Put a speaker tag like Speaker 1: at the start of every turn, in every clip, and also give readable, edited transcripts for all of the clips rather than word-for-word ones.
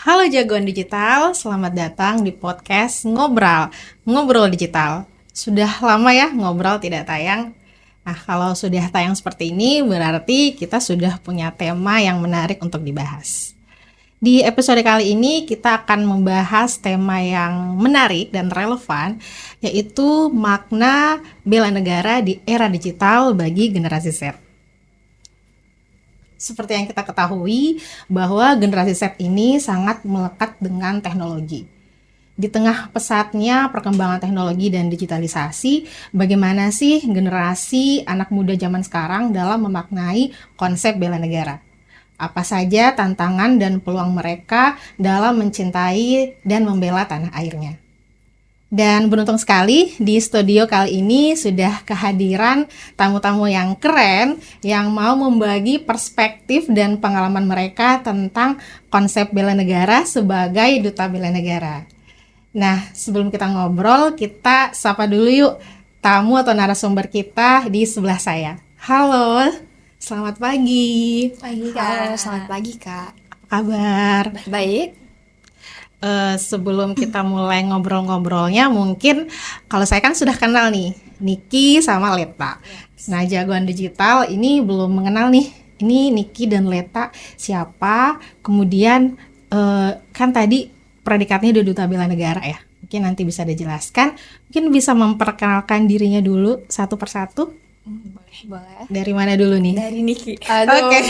Speaker 1: Halo jagoan digital, selamat datang di podcast Ngobrol Digital. Sudah lama ya ngobrol tidak tayang. Nah, kalau sudah tayang seperti ini berarti kita sudah punya tema yang menarik untuk dibahas. Di episode kali ini kita akan membahas tema yang menarik dan relevan, yaitu makna bela negara di era digital bagi generasi Z. Seperti yang kita ketahui bahwa generasi Z ini sangat melekat dengan teknologi. Di tengah pesatnya perkembangan teknologi dan digitalisasi, bagaimana sih generasi anak muda zaman sekarang dalam memaknai konsep bela negara? Apa saja tantangan dan peluang mereka dalam mencintai dan membela tanah airnya? Dan beruntung sekali di studio kali ini sudah kehadiran tamu-tamu yang keren yang mau membagi perspektif dan pengalaman mereka tentang konsep bela negara sebagai duta bela negara. Nah, sebelum kita ngobrol, kita sapa dulu yuk tamu atau narasumber kita di sebelah saya. Halo, selamat pagi.
Speaker 2: Pagi Kak. Selamat pagi Kak.
Speaker 1: Apa kabar?
Speaker 2: Baik.
Speaker 1: Sebelum kita mulai ngobrol-ngobrolnya, mungkin kalau saya kan sudah kenal nih Niki sama Leta. Nah, jagoan digital ini belum mengenal nih. Ini Niki dan Leta siapa? Kemudian kan tadi predikatnya udah duta bela negara ya. Mungkin nanti bisa dijelaskan. Mungkin bisa memperkenalkan dirinya dulu satu persatu.
Speaker 2: Boleh.
Speaker 1: Dari mana dulu nih?
Speaker 2: Dari Niki.
Speaker 1: Oke.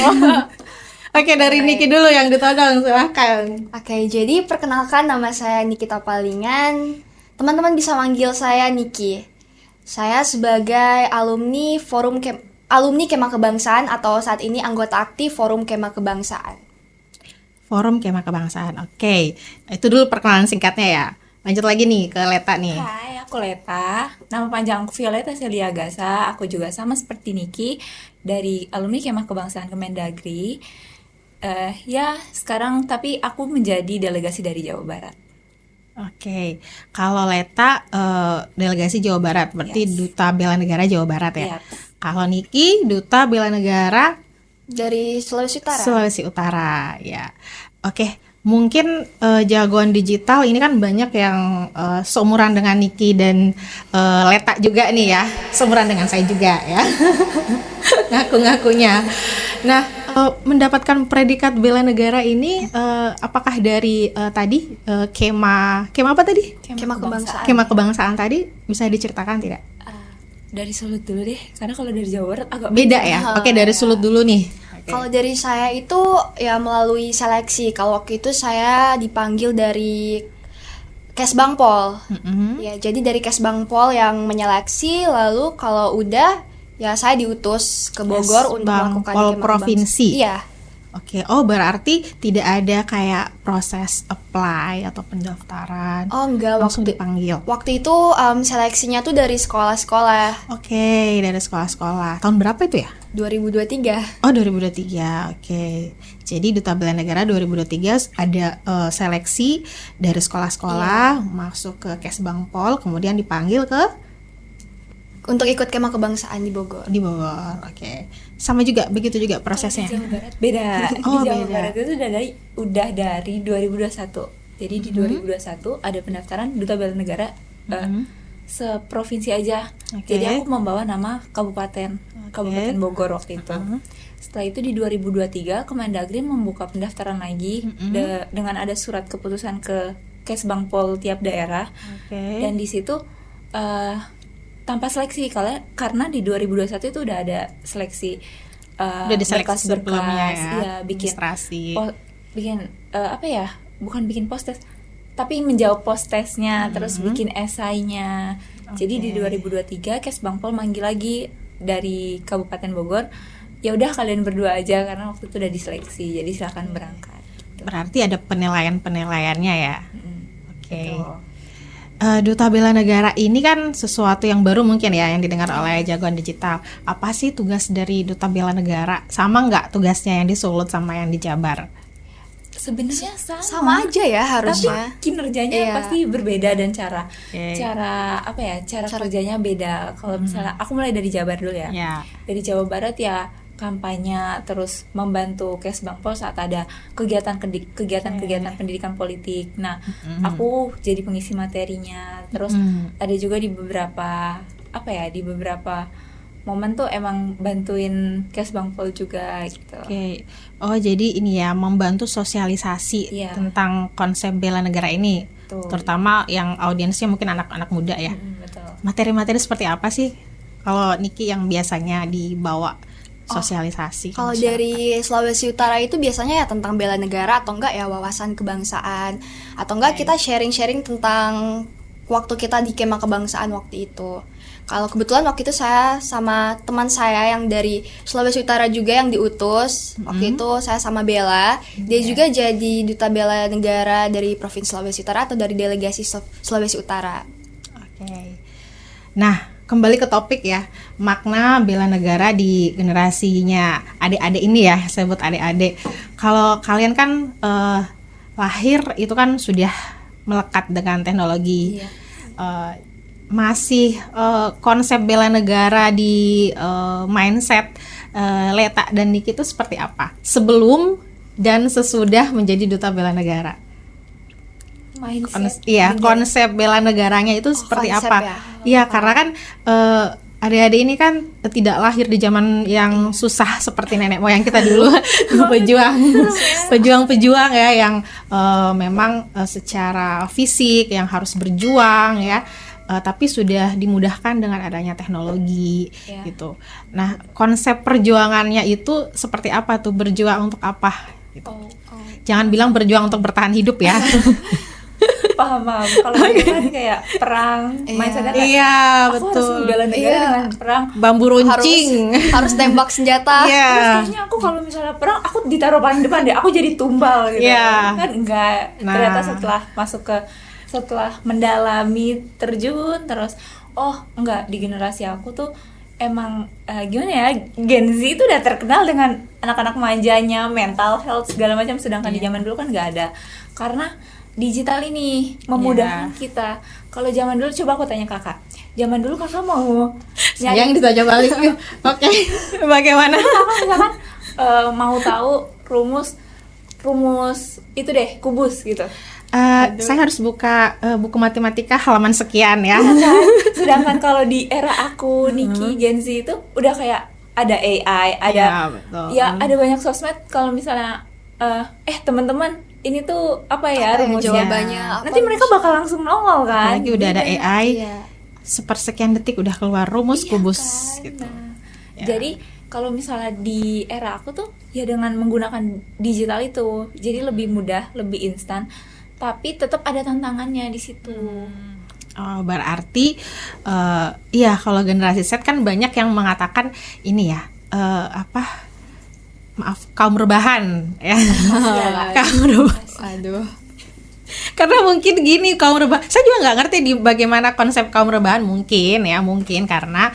Speaker 1: Oke, dari Niki dulu yang ditodong, silahkan.
Speaker 2: Oke, jadi perkenalkan nama saya Nikita Palingan. Teman-teman bisa manggil saya Niki. Saya sebagai alumni Kemah Kebangsaan atau saat ini anggota aktif Forum Kemah Kebangsaan.
Speaker 1: Forum Kemah Kebangsaan. Oke. Itu dulu perkenalan singkatnya ya. Lanjut lagi nih ke Leta nih.
Speaker 3: Hai, aku Leta. Nama panjang aku Violeta Celia Gasa. Aku juga sama seperti Niki dari alumni Kemah Kebangsaan Kemendagri. Ya, sekarang tapi aku menjadi delegasi dari Jawa Barat.
Speaker 1: Oke. Kalau Leta delegasi Jawa Barat, berarti
Speaker 3: Yes.
Speaker 1: duta bela negara Jawa Barat ya.
Speaker 3: Iya.
Speaker 1: Kalau Niki duta bela negara
Speaker 2: Dari Sulawesi Utara.
Speaker 1: Sulawesi Utara ya. Oke. Mungkin jagoan digital ini kan banyak yang seumuran dengan Niki dan Leta juga nih ya, seumuran dengan saya juga ya, ngaku-ngakunya. Nah, mendapatkan predikat bela negara ini apakah dari tadi kemah apa tadi?
Speaker 2: Kemah Kebangsaan.
Speaker 1: Kemah kebangsaan tadi bisa diceritakan tidak?
Speaker 3: Dari Sulut dulu deh, karena kalau dari Jawa Barat agak
Speaker 1: Beda ya. Oke, dari Sulut dulu nih.
Speaker 2: Kalau dari saya itu ya melalui seleksi. Kalau waktu itu saya dipanggil dari Kesbangpol. Ya, jadi dari Kesbangpol yang menyeleksi, lalu kalau udah ya saya diutus ke Bogor untuk melakukan
Speaker 1: Kesbangpol
Speaker 2: Kemah
Speaker 1: provinsi.
Speaker 2: Kebangsaan. Iya.
Speaker 1: Oke, berarti tidak ada kayak proses apply atau pendaftaran.
Speaker 2: Oh enggak,
Speaker 1: Langsung dipanggil.
Speaker 2: waktu itu seleksinya tuh dari sekolah-sekolah.
Speaker 1: Oke, dari sekolah-sekolah. Tahun berapa itu ya?
Speaker 2: 2023.
Speaker 1: Oh, 2023. Oke. Jadi Duta Bela Negara 2023 ada seleksi dari sekolah-sekolah masuk ke Kesbangpol, kemudian dipanggil ke
Speaker 2: Untuk ikut Kemah Kebangsaan di Bogor.
Speaker 1: di Bogor. Oke. Sama juga, begitu juga prosesnya.
Speaker 3: Di Jawa Barat beda.
Speaker 1: Oh,
Speaker 3: Di Jawa
Speaker 1: beda.
Speaker 3: Barat itu udah dari 2021. Jadi di 2021 ada pendaftaran Duta Bela Negara seprovinsi aja.
Speaker 1: Oke.
Speaker 3: Jadi aku membawa nama Kabupaten Bogor waktu itu. Setelah itu di 2023 Kemendagri membuka pendaftaran lagi dengan ada surat keputusan ke Kesbangpol tiap daerah.
Speaker 1: Oke.
Speaker 3: Dan di situ tanpa seleksi karena di 2021 itu udah ada seleksi
Speaker 1: Udah diseleksi sebelumnya ya.
Speaker 3: Iya, bikin
Speaker 1: administrasi.
Speaker 3: bikin apa ya? Bukan bikin post test, tapi menjawab post testnya, terus bikin esainya. Jadi di 2023 Kesbangpol manggil lagi dari Kabupaten Bogor. Ya udah kalian berdua aja karena waktu itu udah diseleksi. Jadi silakan berangkat. Gitu.
Speaker 1: Berarti ada penilaian-penilaiannya ya. Oke.
Speaker 3: Gitu.
Speaker 1: Duta Bela Negara ini kan sesuatu yang baru mungkin ya yang didengar oleh jagoan digital. Apa sih tugas dari Duta Bela Negara? Sama nggak tugasnya yang di Sulut sama yang di Jabar?
Speaker 3: Sebenarnya
Speaker 2: Sama aja ya harusnya.
Speaker 3: tapi kinerjanya
Speaker 2: Iya.
Speaker 3: pasti berbeda dan cara
Speaker 2: Cara-
Speaker 3: kerjanya beda. Kalau misalnya aku mulai dari Jabar dulu ya.
Speaker 1: Ya.
Speaker 3: Dari Jawa Barat ya kampanye, terus membantu Kesbangpol saat ada kegiatan pendidikan politik. Nah, aku jadi pengisi materinya. Terus ada juga di beberapa momen tuh emang bantuin Kesbangpol juga gitu.
Speaker 1: Oke. Oh, jadi ini ya, membantu sosialisasi tentang konsep bela negara ini.
Speaker 3: Betul.
Speaker 1: Terutama yang audiensnya mungkin anak-anak muda ya.
Speaker 3: Betul.
Speaker 1: Materi-materi seperti apa sih kalau Niki yang biasanya dibawa sosialisasi?
Speaker 2: Kalau dari Sulawesi Utara itu biasanya ya tentang bela negara, atau enggak ya wawasan kebangsaan, atau enggak kita sharing-sharing tentang waktu kita di kemah kebangsaan waktu itu. Kalau kebetulan waktu itu saya sama teman saya yang dari Sulawesi Utara juga yang diutus. Waktu itu saya sama Bella, dia juga jadi duta bela negara dari Provinsi Sulawesi Utara atau dari delegasi Sulawesi Utara.
Speaker 1: Oke. Nah, kembali ke topik ya, makna bela negara di generasinya adik-adik ini ya, saya sebut adik-adik. Kalau kalian kan lahir itu kan sudah melekat dengan teknologi. Masih konsep bela negara di mindset Leta dan Niki itu seperti apa sebelum dan sesudah menjadi duta bela negara? Konsep bela negaranya itu seperti apa? Iya, karena kan adik-adik ini kan tidak lahir di zaman yang susah seperti nenek moyang kita dulu. pejuang ya, yang memang secara fisik yang harus berjuang ya. Tapi sudah dimudahkan dengan adanya teknologi gitu. Nah, konsep perjuangannya itu seperti apa tuh? Berjuang untuk apa? Gitu. Jangan bilang berjuang untuk bertahan hidup ya.
Speaker 3: Paham. Kalau kan kayak perang, mindsetnya kayak aku harus membela negara dengan perang,
Speaker 1: bambu runcing,
Speaker 2: harus tembak senjata.
Speaker 3: Terus kayaknya aku kalau misalnya perang, aku ditaruh paling depan deh, aku jadi tumbal gitu. Kan enggak. Ternyata setelah mendalami, terjun terus, enggak, di generasi aku tuh emang gimana ya, Gen Z itu udah terkenal dengan anak-anak manjanya, mental health segala macam, sedangkan di zaman dulu kan nggak ada, karena digital ini memudahkan kita. Kalau zaman dulu, coba aku tanya kakak, zaman dulu kakak mau
Speaker 1: yang ditanya balik. Oke. Bagaimana?
Speaker 3: Kakak misalkan mau tahu rumus itu deh, kubus gitu.
Speaker 1: Saya harus buka buku matematika halaman sekian ya.
Speaker 3: Sedangkan kalau di era aku, Niki, Gen Z itu udah kayak ada AI, ada ada banyak sosmed. Kalau misalnya teman-teman, ini tuh apa ya rumusnya?
Speaker 2: Jawabannya
Speaker 3: nanti mereka bakal langsung nongol kan.
Speaker 1: Apalagi udah ada AI, sepersekian detik udah keluar rumus kubus gitu.
Speaker 3: Jadi kalau misalnya di era aku tuh ya dengan menggunakan digital itu, jadi lebih mudah, lebih instan. Tapi tetap ada tantangannya di situ.
Speaker 1: Berarti kalau generasi Z kan banyak yang mengatakan ini ya, kaum rebahan ya. Kaum rebahan.
Speaker 2: Aduh.
Speaker 1: Karena mungkin gini, kaum rebahan, saya juga nggak ngerti di bagaimana konsep kaum rebahan. Mungkin karena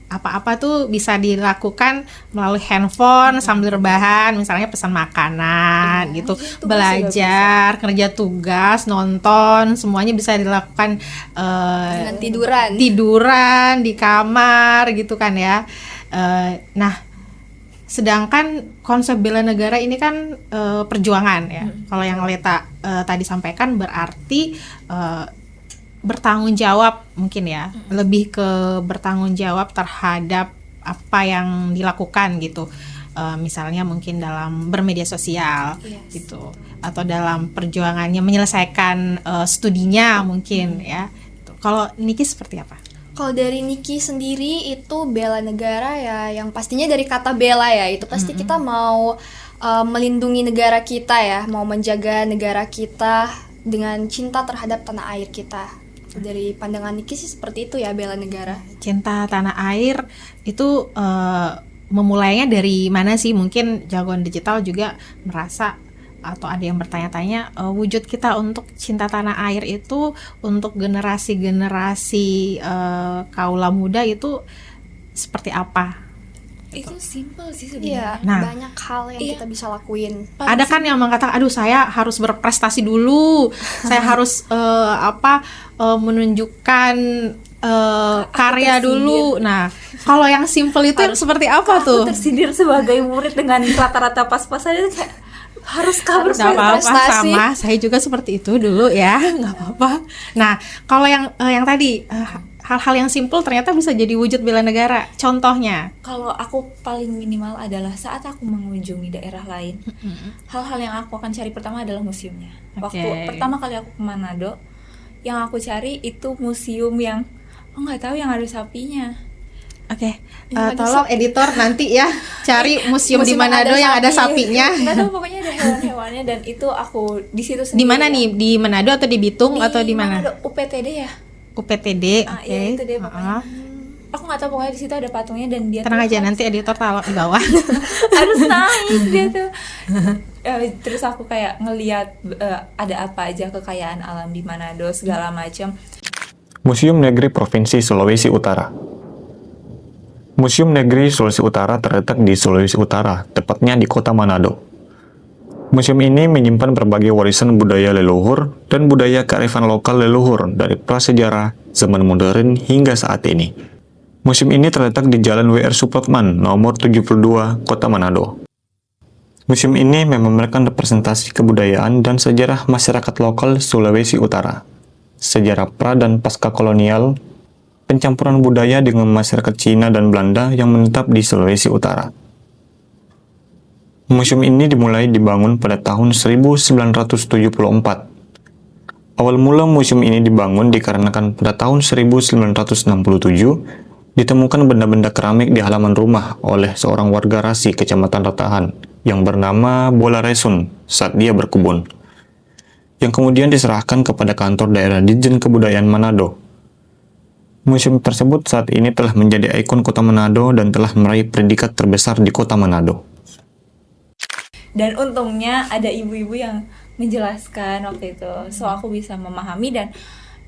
Speaker 1: apa-apa tuh bisa dilakukan melalui handphone sambil rebahan, misalnya pesan makanan gitu, belajar, kerja tugas, nonton, semuanya bisa dilakukan
Speaker 2: dengan
Speaker 1: tiduran di kamar gitu kan ya. Nah, sedangkan konsep bela negara ini kan perjuangan ya. Kalau yang Leta tadi sampaikan berarti bertanggung jawab mungkin ya, lebih ke bertanggung jawab terhadap apa yang dilakukan gitu, misalnya mungkin dalam bermedia sosial gitu, atau dalam perjuangannya menyelesaikan studinya mungkin ya. Kalau Niki seperti apa?
Speaker 2: Kalau dari Niki sendiri itu bela negara ya, yang pastinya dari kata bela ya, itu pasti kita mau melindungi negara kita ya, mau menjaga negara kita dengan cinta terhadap tanah air kita. Dari pandangan Niki sih seperti itu ya, bela negara.
Speaker 1: Cinta tanah air itu memulainya dari mana sih? Mungkin jagoan digital juga merasa atau ada yang bertanya-tanya, wujud kita untuk cinta tanah air itu untuk generasi-generasi kaula muda itu seperti apa?
Speaker 3: Itu simple sih sebenarnya.
Speaker 2: Banyak hal yang kita bisa lakuin.
Speaker 1: Ada kan yang mengatakan, aduh saya harus berprestasi dulu, saya harus menunjukkan karya
Speaker 3: tersindir.
Speaker 1: dulu. Nah, kalau yang simple itu yang seperti apa tuh?
Speaker 3: Aku tersindir sebagai murid dengan rata-rata pas-pasan itu kayak harus cover
Speaker 1: Nggak apa-apa,
Speaker 2: prestasi.
Speaker 1: sama saya juga seperti itu dulu ya, nggak apa-apa. Nah, kalau yang tadi hal-hal yang simple ternyata bisa jadi wujud bela negara. Contohnya,
Speaker 3: Kalau aku paling minimal adalah saat aku mengunjungi daerah lain, hal-hal yang aku akan cari pertama adalah museumnya.
Speaker 1: Oke.
Speaker 3: Waktu pertama kali aku ke Manado, yang aku cari itu museum yang nggak tahu yang ada sapinya.
Speaker 1: oke,
Speaker 2: Yang ada
Speaker 1: tolong editor nanti ya cari museum di
Speaker 2: Museum yang
Speaker 1: Manado
Speaker 2: ada
Speaker 1: yang ada
Speaker 2: sapi.
Speaker 1: sapinya.
Speaker 3: Nggak tahu pokoknya ada hewan-hewannya dan itu aku di situ
Speaker 1: Di
Speaker 3: sendiri.
Speaker 1: mana nih? Di Manado atau di Bitung atau di mana?
Speaker 3: Manado, UPTD ya.
Speaker 1: UPTD.
Speaker 3: Ah,
Speaker 1: Oke.
Speaker 3: iya, itu deh pokoknya.
Speaker 1: Heeh.
Speaker 3: Aku nggak tahu pokoknya di situ ada patungnya dan dia
Speaker 1: Tenang
Speaker 3: tuh
Speaker 1: aja, nanti editor taruh di bawah.
Speaker 3: harus naik dia tuh. Terus aku kayak ngelihat ada apa aja kekayaan alam di Manado segala macam.
Speaker 4: Museum Negeri Provinsi Sulawesi Utara. Museum Negeri Sulawesi Utara terletak di Sulawesi Utara, tepatnya di kota Manado. Museum ini menyimpan berbagai warisan budaya leluhur dan budaya kearifan lokal leluhur dari prasejarah, zaman modern hingga saat ini. Museum ini terletak di Jalan W.R. Supratman, nomor 72, Kota Manado. Museum ini memamerkan representasi kebudayaan dan sejarah masyarakat lokal Sulawesi Utara, sejarah pra dan pasca kolonial, pencampuran budaya dengan masyarakat Cina dan Belanda yang menetap di Sulawesi Utara. Museum ini dimulai dibangun pada tahun 1974. Awal mula museum ini dibangun dikarenakan pada tahun 1967 ditemukan benda-benda keramik di halaman rumah oleh seorang warga Rasi, Kecamatan Ratahan, yang bernama Bola Resun saat dia berkebun, yang kemudian diserahkan kepada kantor daerah Ditjen Kebudayaan Manado. Museum tersebut saat ini telah menjadi ikon kota Manado dan telah meraih predikat terbesar di kota Manado.
Speaker 3: Dan untungnya ada ibu-ibu yang menjelaskan waktu itu, so aku bisa memahami dan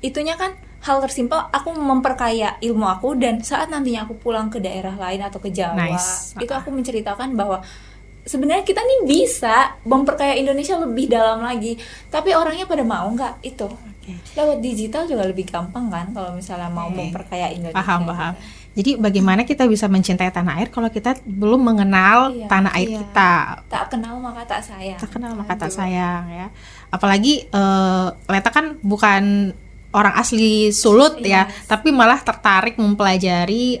Speaker 3: itunya kan hal tersimpel aku memperkaya ilmu aku dan saat nantinya aku pulang ke daerah lain atau ke Jawa,
Speaker 1: Nice.
Speaker 3: itu aku menceritakan bahwa sebenarnya kita nih bisa memperkaya Indonesia lebih dalam lagi, tapi orangnya pada mau nggak itu? Lewat digital juga lebih gampang kan kalau misalnya mau
Speaker 1: Oke.
Speaker 3: memperkaya Indonesia.
Speaker 1: Paham. Jadi bagaimana kita bisa mencintai tanah air kalau kita belum mengenal
Speaker 3: Iya,
Speaker 1: tanah air
Speaker 2: iya.
Speaker 1: kita?
Speaker 3: Tak kenal maka tak sayang.
Speaker 1: Tak kenal maka tak
Speaker 3: Aduh.
Speaker 1: sayang ya. Apalagi Leta kan bukan orang asli Sulut ya,
Speaker 3: Yes.
Speaker 1: tapi malah tertarik mempelajari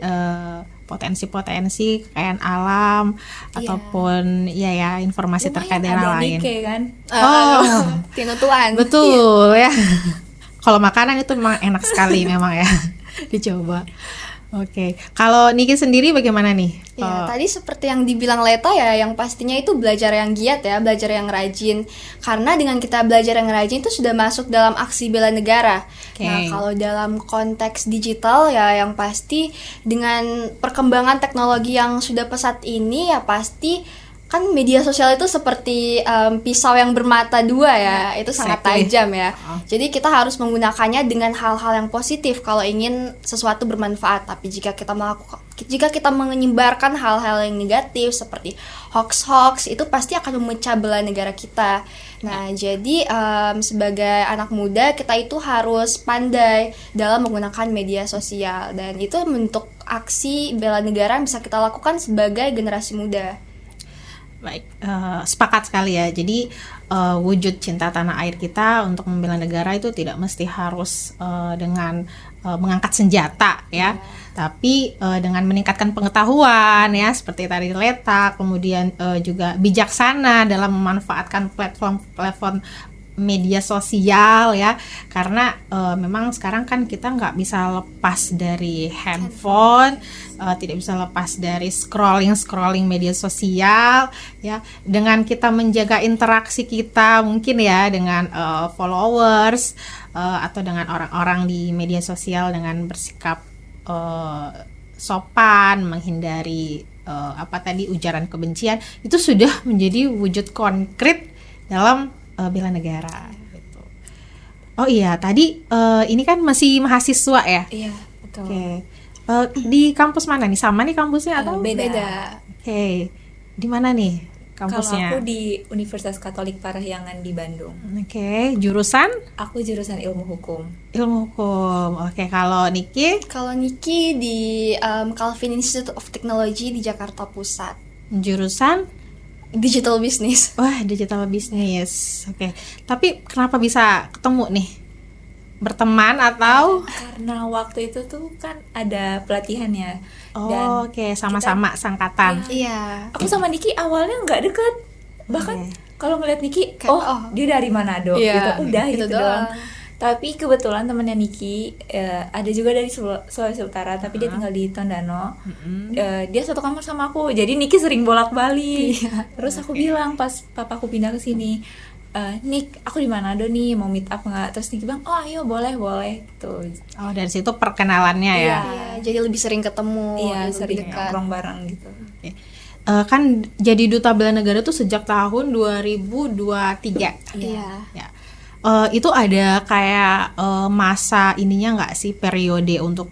Speaker 1: potensi-potensi kekayaan alam ataupun ya informasi
Speaker 3: Lumayan
Speaker 1: terkait daerah
Speaker 3: ada
Speaker 1: lain.
Speaker 3: Nike kan.
Speaker 1: Oh,
Speaker 2: Tinutuan.
Speaker 1: betul ya. Kalau makanan itu memang enak sekali memang ya. Dicoba. Oke. Kalau Niki sendiri bagaimana nih?
Speaker 2: Ya, tadi seperti yang dibilang Leta ya, yang pastinya itu belajar yang giat ya, belajar yang rajin. Karena dengan kita belajar yang rajin itu sudah masuk dalam aksi bela negara.
Speaker 1: Oke.
Speaker 2: Nah, kalau dalam konteks digital ya yang pasti dengan perkembangan teknologi yang sudah pesat ini ya pasti kan media sosial itu seperti pisau yang bermata dua ya, itu sangat
Speaker 1: Exactly.
Speaker 2: tajam ya. Jadi kita harus menggunakannya dengan hal-hal yang positif kalau ingin sesuatu bermanfaat. Tapi jika kita menyebarkan hal-hal yang negatif seperti hoax itu pasti akan memecah belah negara kita. Nah, jadi sebagai anak muda kita itu harus pandai dalam menggunakan media sosial dan itu bentuk aksi bela negara yang bisa kita lakukan sebagai generasi muda.
Speaker 1: Baik, sepakat sekali ya. Jadi wujud cinta tanah air kita untuk membela negara itu tidak mesti harus dengan mengangkat senjata ya, tapi dengan meningkatkan pengetahuan ya, seperti tadi Leta, kemudian juga bijaksana dalam memanfaatkan platform media sosial ya, karena memang sekarang kan kita nggak bisa lepas dari handphone, tidak bisa lepas dari scrolling media sosial ya. Dengan kita menjaga interaksi kita mungkin ya dengan followers atau dengan orang-orang di media sosial dengan bersikap sopan, menghindari ujaran kebencian, itu sudah menjadi wujud konkret dalam bela negara gitu. Oh iya, tadi ini kan masih mahasiswa ya.
Speaker 3: Iya, betul.
Speaker 1: Oke. Di kampus mana nih? Sama nih kampusnya atau
Speaker 3: Beda.
Speaker 2: Beda.
Speaker 1: Oke. Di mana nih
Speaker 3: Kalau
Speaker 1: kampusnya?
Speaker 3: aku di Universitas Katolik Parahyangan di Bandung.
Speaker 1: Oke, jurusan
Speaker 3: Aku jurusan ilmu hukum.
Speaker 1: ilmu hukum. Oke, kalau Niki
Speaker 2: Kalau Niki di Calvin Institute of Technology di Jakarta Pusat,
Speaker 1: jurusan
Speaker 2: digital business.
Speaker 1: digital business. Oke, tapi kenapa bisa ketemu nih? Berteman atau
Speaker 3: Karena waktu itu tuh kan ada pelatihan ya. Dan
Speaker 1: oke, sama-sama sangkatan.
Speaker 2: Iya.
Speaker 3: aku sama Niki awalnya nggak deket. Bahkan kalau ngeliat Niki,
Speaker 2: Kayak,
Speaker 3: dia dari Manado
Speaker 2: Iya,
Speaker 3: gitu. Udah
Speaker 2: gitu
Speaker 3: gitu
Speaker 2: doang.
Speaker 3: doang. Tapi kebetulan temennya Niki ada juga dari Sulawesi Utara, tapi dia tinggal di Tondano. Dia satu kamar sama aku, jadi Niki sering bolak-balik. Terus aku bilang pas papaku pindah ke sini, Nik, aku di Manado nih, mau meet up nggak? Terus Niki bilang, oh ayo boleh gitu.
Speaker 1: Oh, dari situ perkenalannya ya.
Speaker 2: Iya, jadi lebih sering ketemu,
Speaker 3: Iya,
Speaker 2: lebih
Speaker 3: sering
Speaker 2: dekat.
Speaker 3: nongkrong bareng gitu.
Speaker 1: Kan jadi duta bela negara tuh sejak tahun 2023.
Speaker 2: Iya.
Speaker 1: Ya. Itu ada kayak masa ininya nggak sih, periode untuk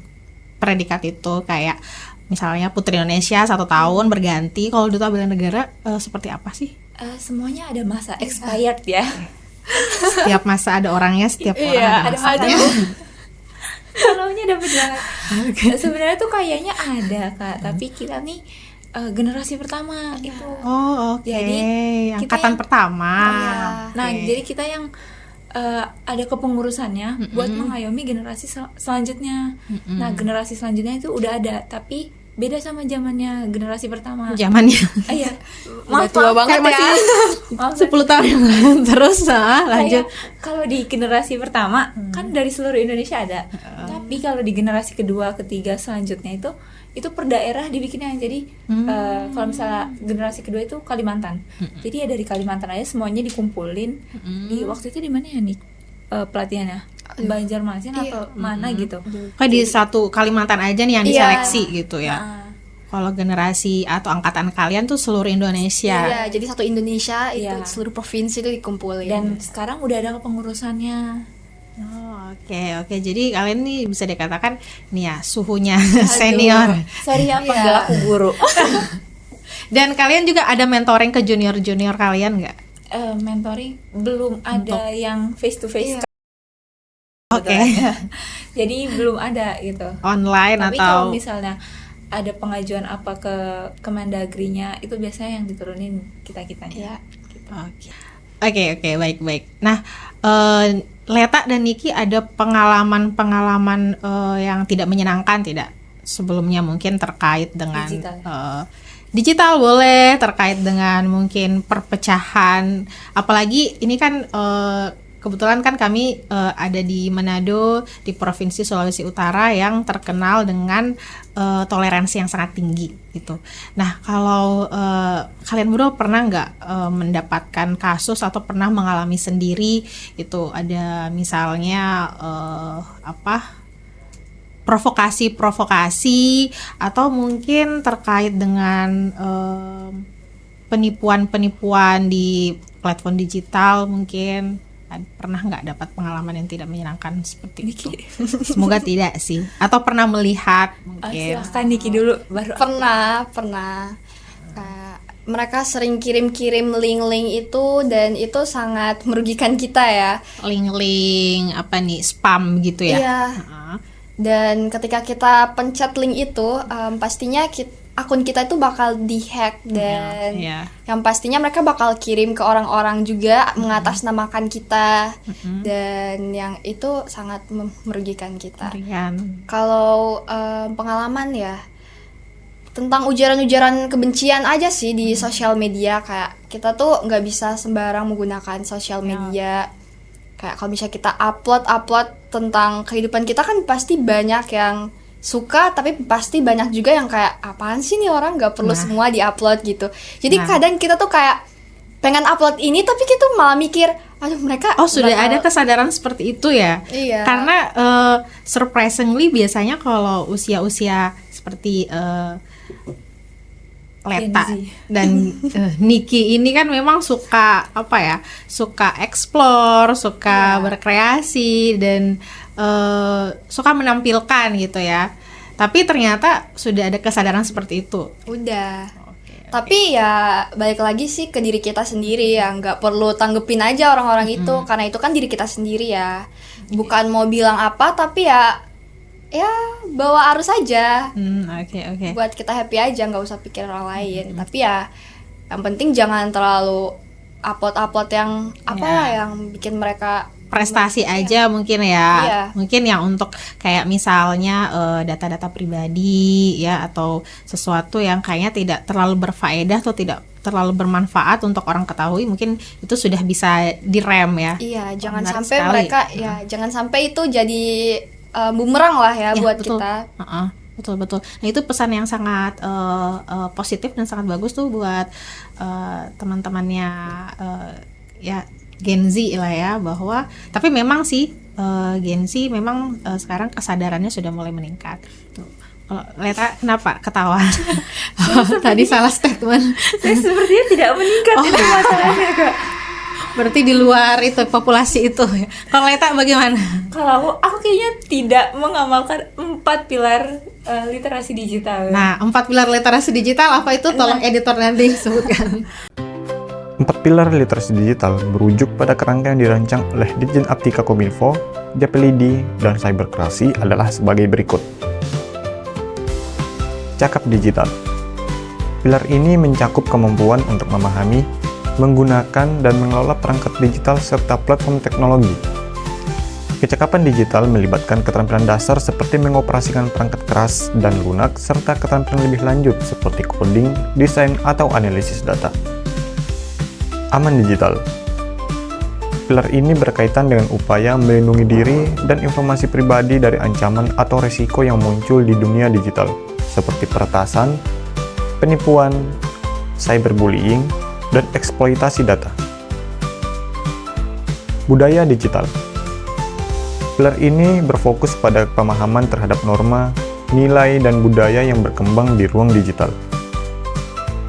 Speaker 1: predikat itu, kayak misalnya Putri Indonesia 1 tahun berganti. Kalau duta bela negara seperti apa sih?
Speaker 3: Semuanya ada masa expired ya.
Speaker 1: Setiap masa ada orangnya, setiap orang ada masanya.
Speaker 3: Kalaunya dapet banget. Sebenarnya tuh kayaknya ada Kak, tapi kita nih generasi pertama itu.
Speaker 1: Oh, oke.
Speaker 3: Jadi, kita
Speaker 1: Angkatan
Speaker 3: yang-
Speaker 1: pertama.
Speaker 3: Nah,
Speaker 1: Oke.
Speaker 3: jadi kita yang ada kepengurusannya buat mengayomi generasi selanjutnya. Nah, generasi selanjutnya itu udah ada, tapi beda sama zamannya generasi pertama.
Speaker 1: Zamannya
Speaker 3: Iya.
Speaker 2: Udah tua banget
Speaker 1: kayak
Speaker 2: ya.
Speaker 3: Maaf,
Speaker 1: 10 tahun yang lalu. Terus lanjut.
Speaker 3: Kayak kalau di generasi pertama kan dari seluruh Indonesia ada. Tapi kalau di generasi kedua, ketiga selanjutnya itu per daerah dibikinnya. Jadi kalau misalnya generasi kedua itu Kalimantan. Jadi ya dari Kalimantan aja semuanya dikumpulin. Di waktu itu di mana ya nih pelatihannya? Banjarmasin atau mana gitu.
Speaker 1: Kayak di satu Kalimantan aja nih yang
Speaker 2: Iya.
Speaker 1: diseleksi gitu ya.
Speaker 3: Nah,
Speaker 1: Kalau generasi atau angkatan kalian tuh seluruh Indonesia.
Speaker 2: Iya, jadi satu Indonesia itu
Speaker 3: Iya.
Speaker 2: seluruh provinsi itu dikumpulin.
Speaker 3: dan sekarang udah ada kepengurusannya.
Speaker 1: Oh, oke. Jadi kalian nih bisa dikatakan nih ya suhunya senior.
Speaker 3: Sorry ya panggil aku guru.
Speaker 1: Dan kalian juga ada mentoring ke junior-junior kalian nggak?
Speaker 3: Mentoring belum ada yang face to face.
Speaker 1: Oke.
Speaker 3: Jadi belum ada gitu.
Speaker 1: Online
Speaker 3: Tapi
Speaker 1: atau
Speaker 3: kalau misalnya ada pengajuan apa ke Kemendagrinya, itu biasanya yang diturunin kita-kitanya.
Speaker 2: Iya.
Speaker 3: Gitu.
Speaker 1: Oke, baik. Nah, Leta dan Niki ada pengalaman-pengalaman yang tidak menyenangkan tidak sebelumnya, mungkin terkait dengan
Speaker 3: Digital.
Speaker 1: digital boleh, terkait dengan mungkin perpecahan, apalagi ini kan kebetulan kan kami ada di Manado, di Provinsi Sulawesi Utara yang terkenal dengan toleransi yang sangat tinggi gitu. Nah, kalau kalian berdua pernah nggak mendapatkan kasus atau pernah mengalami sendiri itu, ada misalnya provokasi atau mungkin terkait dengan penipuan-penipuan di platform digital, mungkin pernah nggak dapat pengalaman yang tidak menyenangkan seperti itu? Semoga tidak sih. Atau pernah melihat mungkin.
Speaker 3: Silahkan Niki dulu baru.
Speaker 2: Pernah. Kayak mereka sering kirim-kirim link-link itu dan itu sangat merugikan kita ya.
Speaker 1: Link-link apa nih, spam gitu ya?
Speaker 2: Iya.
Speaker 1: Heeh.
Speaker 2: Dan ketika kita pencet link itu, pastinya akun kita itu bakal dihack dan
Speaker 1: Iya.
Speaker 2: yang pastinya mereka bakal kirim ke orang-orang juga mengatasnamakan kita dan yang itu sangat merugikan kita.
Speaker 1: Rian.
Speaker 2: Kalau pengalaman ya tentang ujaran-ujaran kebencian aja sih di sosial media, kayak kita tuh nggak bisa sembarang menggunakan sosial media. Kayak kalau misalnya kita upload tentang kehidupan kita kan pasti banyak yang suka, tapi pasti banyak juga yang kayak apaan sih nih orang, nggak perlu semua diupload gitu. Jadi kadang kita tuh kayak pengen upload ini tapi kita malah mikir aduh mereka
Speaker 1: Sudah
Speaker 2: bakal-
Speaker 1: ada kesadaran seperti itu ya?
Speaker 2: Iya.
Speaker 1: Karena surprisingly biasanya kalau usia-usia seperti Leta
Speaker 3: Gen Z.
Speaker 1: dan Niki ini kan memang suka suka explore, suka berkreasi dan suka menampilkan gitu ya. Tapi ternyata sudah ada kesadaran seperti itu.
Speaker 2: udah. Tapi ya balik lagi sih ke diri kita sendiri ya, nggak perlu tanggepin aja orang-orang itu, karena itu kan diri kita sendiri ya. Bukan mau bilang apa, tapi ya bawa arus aja.
Speaker 1: Oke.
Speaker 2: Buat kita happy aja, nggak usah pikir orang lain. Tapi ya yang penting jangan terlalu upload yang yang bikin mereka
Speaker 1: Prestasi aja mungkin ya.
Speaker 2: Iya.
Speaker 1: Mungkin yang untuk kayak misalnya data-data pribadi ya, atau sesuatu yang kayaknya tidak terlalu berfaedah atau tidak terlalu bermanfaat untuk orang ketahui, mungkin itu sudah bisa direm ya.
Speaker 2: Iya, jangan
Speaker 1: Menarik
Speaker 2: sampai
Speaker 1: sekali.
Speaker 2: mereka jangan sampai itu jadi bumerang lah ya buat
Speaker 1: betul.
Speaker 2: kita.
Speaker 1: Betul. Nah, itu pesan yang sangat positif dan sangat bagus tuh buat teman-temannya ya Gen Z lah ya, bahwa tapi memang sih Gen Z memang sekarang kesadarannya sudah mulai meningkat. Tuh. Kalau Leta kenapa ketawa? Tadi salah statement.
Speaker 3: Saya sepertinya tidak meningkat itu masalahnya, Kak.
Speaker 1: Berarti di luar itu populasi itu ya. Kalau Leta bagaimana?
Speaker 3: Kalau aku kayaknya tidak mengamalkan 4 pilar literasi digital.
Speaker 1: Nah, 4 pilar literasi digital apa itu? Tolong editor nanti sebutkan.
Speaker 4: 4 pilar literasi digital merujuk pada kerangka yang dirancang oleh Ditjen Aptika Kominfo, Japelidi, dan Cyberkrasi adalah sebagai berikut. Cakap digital. Pilar ini mencakup kemampuan untuk memahami, menggunakan, dan mengelola perangkat digital serta platform teknologi. Kecakapan digital melibatkan keterampilan dasar seperti mengoperasikan perangkat keras dan lunak, serta keterampilan lebih lanjut seperti coding, desain, atau analisis data. Aman digital. Pilar ini berkaitan dengan upaya melindungi diri dan informasi pribadi dari ancaman atau resiko yang muncul di dunia digital, seperti peretasan, penipuan, cyberbullying, dan eksploitasi data. Budaya digital. Pilar ini berfokus pada pemahaman terhadap norma, nilai, dan budaya yang berkembang di ruang digital.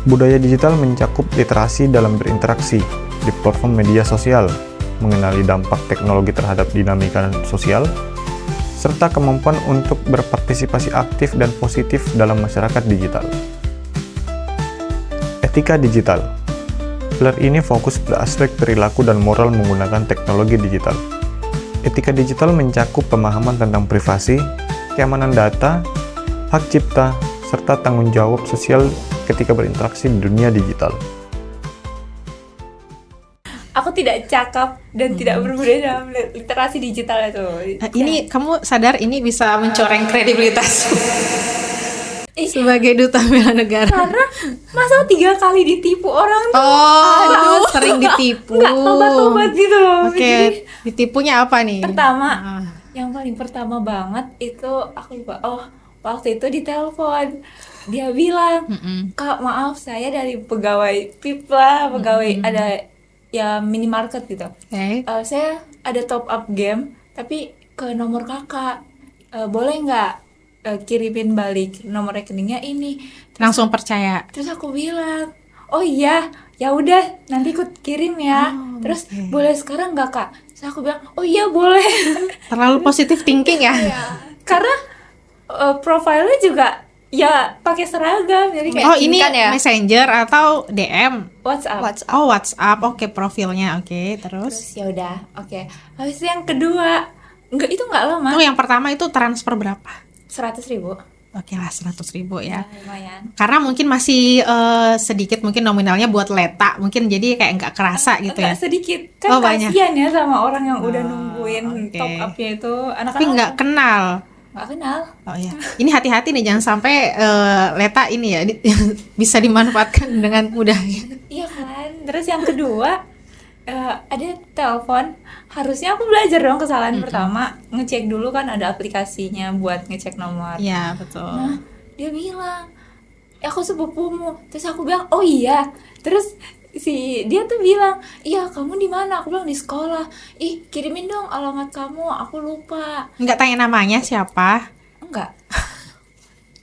Speaker 4: Budaya digital mencakup literasi dalam berinteraksi di platform media sosial, mengenali dampak teknologi terhadap dinamika sosial, serta kemampuan untuk berpartisipasi aktif dan positif dalam masyarakat digital. Etika digital. Pilar ini fokus pada aspek perilaku dan moral menggunakan teknologi digital. Etika digital mencakup pemahaman tentang privasi, keamanan data, hak cipta, serta tanggung jawab sosial ketika berinteraksi di dunia digital.
Speaker 3: Aku tidak cakap dan tidak berbudaya dalam literasi digital itu.
Speaker 1: Ini kamu sadar ini bisa mencoreng kredibilitas sebagai duta bela negara.
Speaker 3: Karena masa 3 kali ditipu orang tuh.
Speaker 1: Oh, sering ditipu.
Speaker 3: Nggak tobat-tobat gitu loh.
Speaker 1: Oke,
Speaker 3: Jadi,
Speaker 1: ditipunya apa nih?
Speaker 3: pertama, yang paling pertama banget itu aku lupa. Oh, waktu itu ditelepon. Dia bilang, "Kak, maaf saya dari pegawai PIP lah, pegawai ada ya minimarket gitu.
Speaker 1: Oke.
Speaker 3: Saya ada top up game tapi ke nomor kakak. Boleh nggak kirimin balik nomor rekeningnya ini?"
Speaker 1: Langsung percaya.
Speaker 3: Terus aku bilang, "Oh iya, ya udah nanti ikut kirim ya." Terus boleh sekarang nggak kak? Terus aku bilang, "Oh iya boleh."
Speaker 1: Terlalu positif thinking ya.
Speaker 3: Karena profilnya juga ya pakai seragam, jadi kayak
Speaker 1: Oh, ini
Speaker 2: kan ya?
Speaker 1: Messenger atau DM?
Speaker 3: WhatsApp.
Speaker 1: Oh, WhatsApp. Oke, profilnya. Oke, terus.
Speaker 3: Terus ya udah, oke. Habis itu yang kedua, itu nggak lama,
Speaker 1: Oh, yang pertama itu transfer berapa?
Speaker 3: 100.000.
Speaker 1: Oke lah, 100.000 ya.
Speaker 3: Lumayan.
Speaker 1: Karena mungkin masih sedikit mungkin nominalnya buat Leta, mungkin jadi kayak nggak kerasa gitu ya.
Speaker 3: Nggak sedikit, kan
Speaker 1: Oh, banyak.
Speaker 3: kasihan ya sama orang yang udah nungguin
Speaker 1: oke.
Speaker 3: top up-nya itu. Anak-anak
Speaker 1: Tapi nggak kenal.
Speaker 3: nggak kenal.
Speaker 1: Oh ya, ini hati-hati nih, jangan sampai Leta ini ya bisa dimanfaatkan dengan mudah.
Speaker 3: Iya kan. Terus yang kedua, ada telepon. Harusnya aku belajar dong kesalahan pertama, ngecek dulu kan ada aplikasinya buat ngecek nomor.
Speaker 1: Iya, betul.
Speaker 3: Nah, dia bilang, "Aku sepupumu." Terus aku bilang, "Oh iya." Terus dia tuh bilang, "Iya, kamu di mana?" Aku bilang, "Di sekolah." "Ih, kirimin dong alamat kamu, aku lupa."
Speaker 1: Nggak tanya namanya siapa?
Speaker 3: Enggak.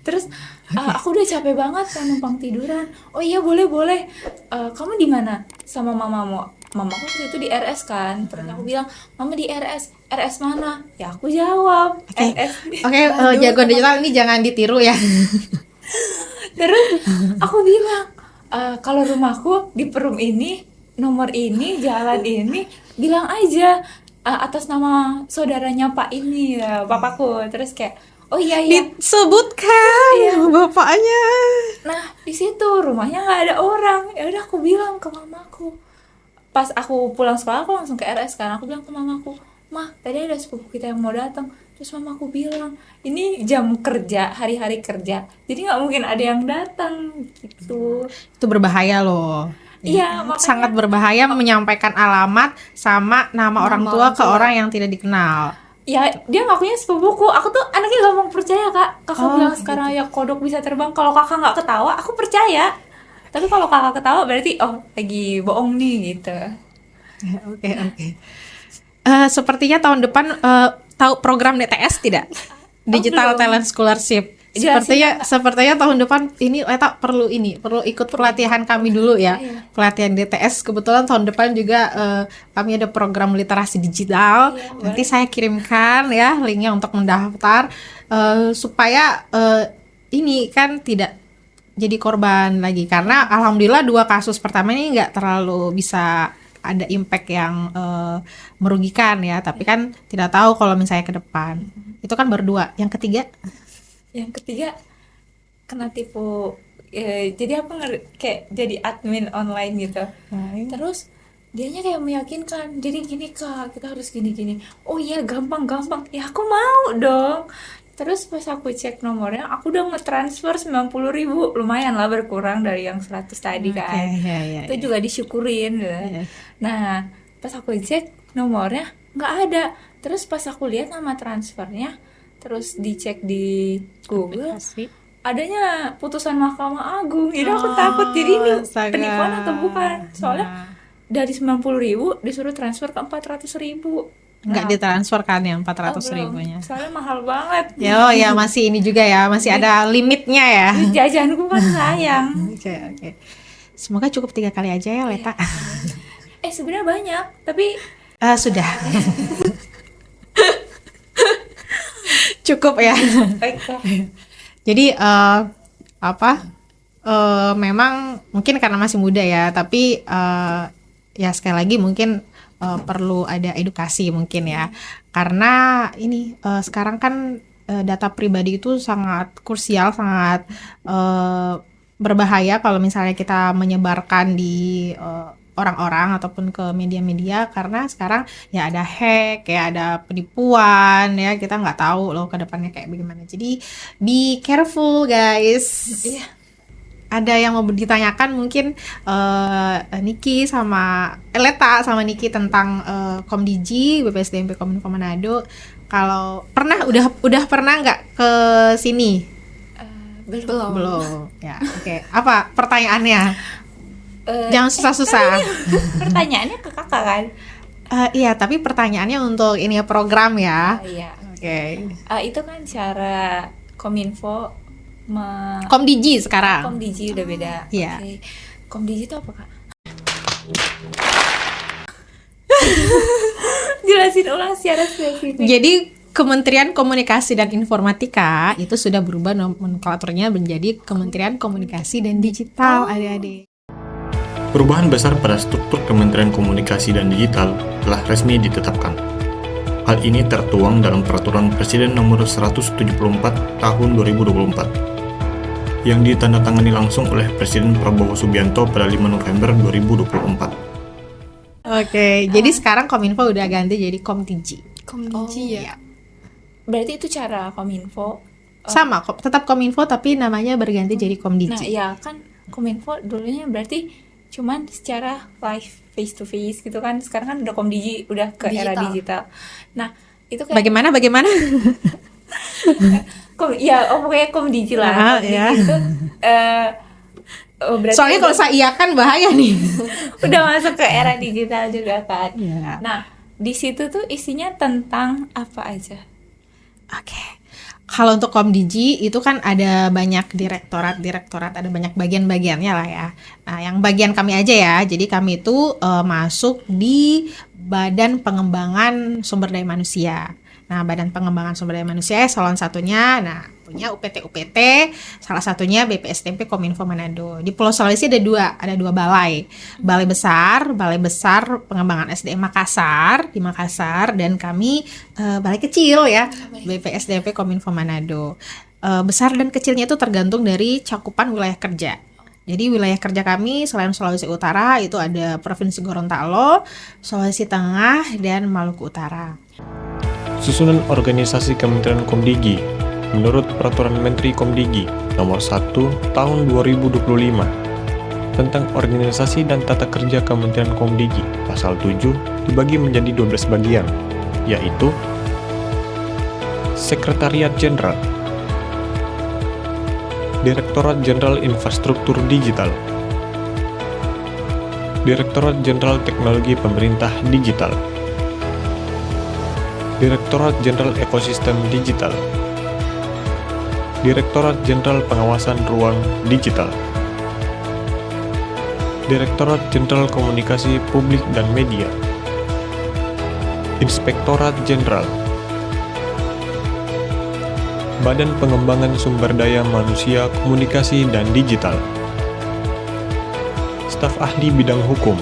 Speaker 3: Terus aku udah capek banget kan numpang tiduran. "Oh iya, boleh. Kamu di mana sama mamamu?" Mamaku waktu itu di RS kan. Terus aku bilang, "Mama di RS." "RS mana?" Ya aku jawab,
Speaker 1: Oke,
Speaker 3: RS.
Speaker 1: oke, jagoan digital ini jangan ditiru ya.
Speaker 3: Terus aku bilang, Kalau rumahku di Perum ini, nomor ini, jalan ini, bilang aja atas nama saudaranya Pak ini, papaku. Terus kayak, oh iya iya.
Speaker 1: Disebutkan
Speaker 3: Iya.
Speaker 1: bapaknya.
Speaker 3: Nah di situ rumahnya nggak ada orang. Ya udah aku bilang ke mamaku. Pas aku pulang sekolah aku langsung ke RS kan. Aku bilang ke mamaku, "Mah, tadi ada sepupu kita yang mau datang." Terus mamaku bilang, "Ini jam kerja, hari-hari kerja. Jadi nggak mungkin ada yang datang." Gitu.
Speaker 1: Itu berbahaya loh.
Speaker 3: Iya, makanya
Speaker 1: Sangat berbahaya menyampaikan alamat sama nama orang tua ke orang yang tidak dikenal.
Speaker 3: ya dia ngakunya sepupuku. Aku tuh anaknya gampang percaya, Kak. Kakak
Speaker 1: Oh,
Speaker 3: bilang sekarang ya kodok bisa terbang. Kalau kakak nggak ketawa, aku percaya. Tapi kalau kakak ketawa berarti oh lagi bohong nih gitu.
Speaker 1: Oke, oke. Sepertinya tahun depan tahu program DTS tidak? Digital
Speaker 3: belum.
Speaker 1: Talent Scholarship.
Speaker 3: Jelasin,
Speaker 1: Sepertinya tahun depan ini Leta perlu ikut pelatihan kami dulu ya.
Speaker 3: Iya.
Speaker 1: Pelatihan DTS. Kebetulan tahun depan juga kami ada program literasi digital.
Speaker 3: Iya,
Speaker 1: Nanti saya kirimkan ya linknya untuk mendaftar supaya ini kan tidak jadi korban lagi, karena alhamdulillah 2 kasus pertama ini nggak terlalu bisa ada impact yang merugikan ya, tapi kan tidak tahu kalau misalnya ke depan. Itu kan berdua. Yang ketiga
Speaker 3: Yang ketiga kena tipu. Jadi aku kayak jadi admin online gitu. Terus dianya kayak meyakinkan, jadi gini Kak, kita harus gini-gini. Oh iya, gampang-gampang. Ya aku mau dong. Terus pas aku cek nomornya, aku udah ngetransfer 90.000. Lumayan lah berkurang dari yang 100 tadi kan.
Speaker 1: ya.
Speaker 3: Itu juga disyukurin gitu.
Speaker 1: Iya.
Speaker 3: Nah, pas aku cek nomornya nggak ada. Terus pas aku lihat nama transfernya, terus dicek di Google, adanya putusan Mahkamah Agung. Jadi aku takut, jadi ini
Speaker 1: astaga.
Speaker 3: penipuan atau bukan? Soalnya
Speaker 1: Nah,
Speaker 3: dari 90.000 disuruh transfer ke 400.000.
Speaker 1: nggak ditransfer kan yang 400
Speaker 3: belum.
Speaker 1: ribunya.
Speaker 3: Soalnya mahal banget.
Speaker 1: Ya masih ini juga ya, masih ada limitnya ya.
Speaker 3: Jajanku kan sayang.
Speaker 1: Oke. Semoga cukup 3 kali aja ya Leta.
Speaker 3: Sebenarnya banyak, tapi
Speaker 1: Sudah. Cukup ya.
Speaker 3: baiklah.
Speaker 1: Jadi memang mungkin karena masih muda ya, tapi ya sekali lagi mungkin perlu ada edukasi mungkin ya, karena ini sekarang kan data pribadi itu sangat krusial, sangat berbahaya kalau misalnya kita menyebarkan di orang-orang ataupun ke media-media, karena sekarang ya ada hack, ya ada penipuan ya, kita nggak tahu loh ke depannya kayak bagaimana. Jadi be careful guys.
Speaker 3: Iya.
Speaker 1: Ada yang mau ditanyakan mungkin Niki sama Leta sama Niki tentang Komdigi BPSDMP Kominfo Manado. Kalau pernah udah pernah nggak ke sini? Belum. Ya, oke. Apa pertanyaannya? Jangan susah-susah.
Speaker 3: Pertanyaannya ke kakak kan?
Speaker 1: Iya, tapi pertanyaannya untuk ini ya, program ya.
Speaker 3: Iya.
Speaker 1: Oke.
Speaker 3: Itu kan cara Kominfo
Speaker 1: Komdigi sekarang.
Speaker 3: Komdigi udah beda.
Speaker 1: Iya.
Speaker 3: Oke. Komdigi itu apa kak? Jelasin ulang secara spesifik.
Speaker 1: Jadi Kementerian Komunikasi dan Informatika itu sudah berubah nomenklaturnya menjadi Kementerian Komunikasi dan Digital, adik-adik.
Speaker 4: Perubahan besar pada struktur Kementerian Komunikasi dan Digital telah resmi ditetapkan. Hal ini tertuang dalam Peraturan Presiden Nomor 174 Tahun 2024 yang ditandatangani langsung oleh Presiden Prabowo Subianto pada 5 November 2024.
Speaker 1: Oke, jadi sekarang Kominfo udah ganti jadi Komdigi.
Speaker 2: Komdigi ya.
Speaker 3: Berarti itu cara Kominfo.
Speaker 1: Sama, tetap Kominfo tapi namanya berganti jadi
Speaker 3: Nah,
Speaker 1: Komdigi.
Speaker 3: ya kan Kominfo dulunya berarti cuman secara live face to face gitu kan. Sekarang kan udah Komdigi, udah ke era digital. Nah, itu kayak
Speaker 1: Bagaimana?
Speaker 3: pokoknya Komdigi lah. Komdigi
Speaker 1: Ya.
Speaker 3: itu berarti
Speaker 1: Soalnya kalau saya iyakan bahaya nih.
Speaker 3: udah masuk ke era digital juga kan.
Speaker 1: Ya.
Speaker 3: Nah, di situ tuh isinya tentang apa aja?
Speaker 1: Oke. Kalau untuk Komdigi itu kan ada banyak direktorat, ada banyak bagian-bagiannya lah ya. Nah, yang bagian kami aja ya. Jadi kami itu masuk di Badan Pengembangan Sumber Daya Manusia. Nah, Badan Pengembangan Sumber Daya Manusia eselon satunya, nah punya UPT, salah satunya BPSDM Kominfo Manado. Di Pulau Sulawesi ada dua balai. Balai besar pengembangan SDM Makassar di Makassar, dan kami balai kecil ya, BPSDM Kominfo Manado. Besar dan kecilnya itu tergantung dari cakupan wilayah kerja. Jadi wilayah kerja kami selain Sulawesi Utara itu ada Provinsi Gorontalo, Sulawesi Tengah, dan Maluku Utara.
Speaker 4: Susunan organisasi Kementerian Komdigi menurut Peraturan Menteri Komdigi Nomor 1 Tahun 2025 tentang organisasi dan tata kerja Kementerian Komdigi, Pasal 7 dibagi menjadi 12 bagian, yaitu Sekretariat Jenderal, Direktorat Jenderal Infrastruktur Digital, Direktorat Jenderal Teknologi Pemerintah Digital, Direktorat Jenderal Ekosistem Digital, Direktorat Jenderal Pengawasan Ruang Digital, Direktorat Jenderal Komunikasi Publik dan Media, Inspektorat Jenderal, Badan Pengembangan Sumber Daya Manusia Komunikasi dan Digital, Staf Ahli Bidang Hukum,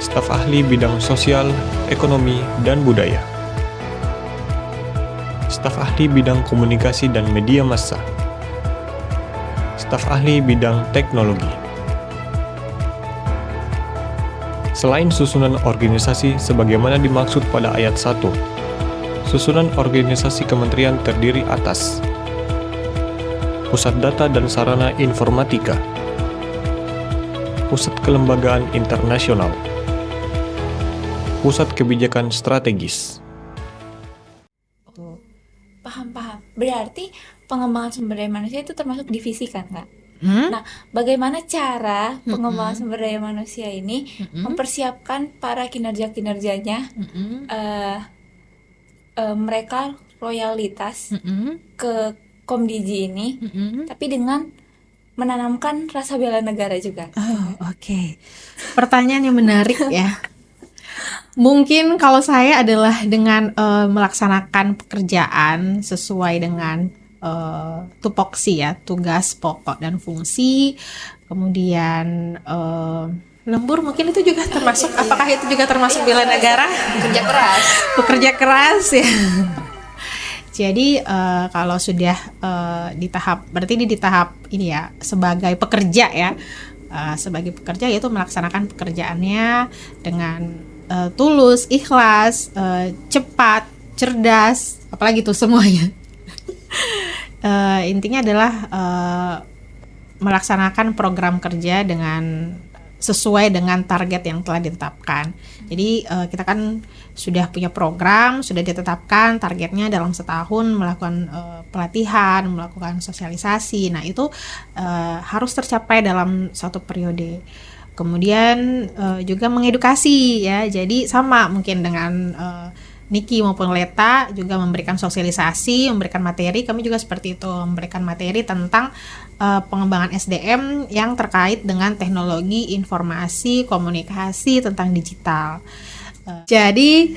Speaker 4: Staf Ahli Bidang Sosial, Ekonomi, dan Budaya, Staf Ahli Bidang Komunikasi dan Media Massa, Staf Ahli Bidang Teknologi. Selain susunan organisasi sebagaimana dimaksud pada ayat 1, susunan organisasi kementerian terdiri atas Pusat Data dan Sarana Informatika, Pusat Kelembagaan Internasional, Pusat Kebijakan Strategis.
Speaker 3: Paham. Berarti pengembangan sumber daya manusia itu termasuk divisi kan, Kak? Nah, bagaimana cara pengembangan sumber daya manusia ini mempersiapkan para kinerja-kinerjanya mereka loyalitas ke Komdigi ini, tapi dengan menanamkan rasa bela negara juga.
Speaker 1: Oh, oke. Pertanyaan yang menarik ya. Mungkin kalau saya adalah dengan melaksanakan pekerjaan sesuai dengan tupoksi ya, tugas pokok dan fungsi. Kemudian lembur mungkin itu juga termasuk, apakah itu juga termasuk bela negara? Bekerja keras ya. Jadi kalau sudah di tahap, berarti ini di tahap ini ya, sebagai pekerja ya, sebagai pekerja yaitu melaksanakan pekerjaannya dengan tulus, ikhlas, cepat, cerdas, apalagi tuh semuanya. Intinya adalah melaksanakan program kerja dengan sesuai dengan target yang telah ditetapkan. Jadi kita kan sudah punya program, sudah ditetapkan targetnya dalam setahun melakukan pelatihan, melakukan sosialisasi. Nah itu harus tercapai dalam satu periode. Kemudian juga mengedukasi ya. Jadi sama mungkin dengan Niki maupun Leta juga memberikan sosialisasi, memberikan materi. Kami juga seperti itu, memberikan materi tentang pengembangan SDM yang terkait dengan teknologi informasi komunikasi tentang digital. Jadi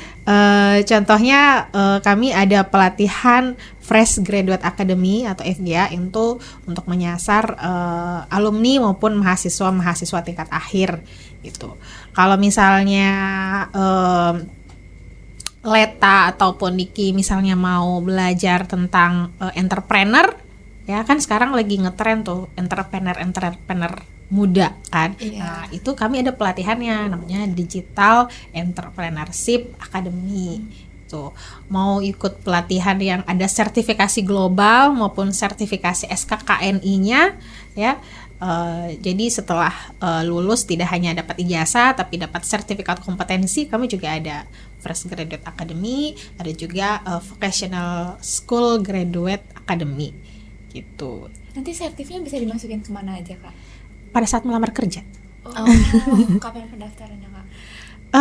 Speaker 1: contohnya kami ada pelatihan Fresh Graduate Academy atau FGA itu untuk menyasar alumni maupun mahasiswa tingkat akhir gitu. Kalau misalnya Leta ataupun Niki misalnya mau belajar tentang entrepreneur, ya kan sekarang lagi ngetren tuh entrepreneur muda kan.
Speaker 2: Iya.
Speaker 1: Nah, itu kami ada pelatihannya namanya Digital Entrepreneurship Academy. Tuh, mau ikut pelatihan yang ada sertifikasi global maupun sertifikasi SKKNI-nya ya. Jadi setelah lulus tidak hanya dapat ijazah tapi dapat sertifikat kompetensi, kami juga ada Fresh Graduate Academy, ada juga Vocational School Graduate Academy gitu.
Speaker 3: Nanti sertifnya bisa dimasukin kemana aja, Kak?
Speaker 1: Pada saat melamar kerja.
Speaker 3: Kapan pendaftarannya, Kak?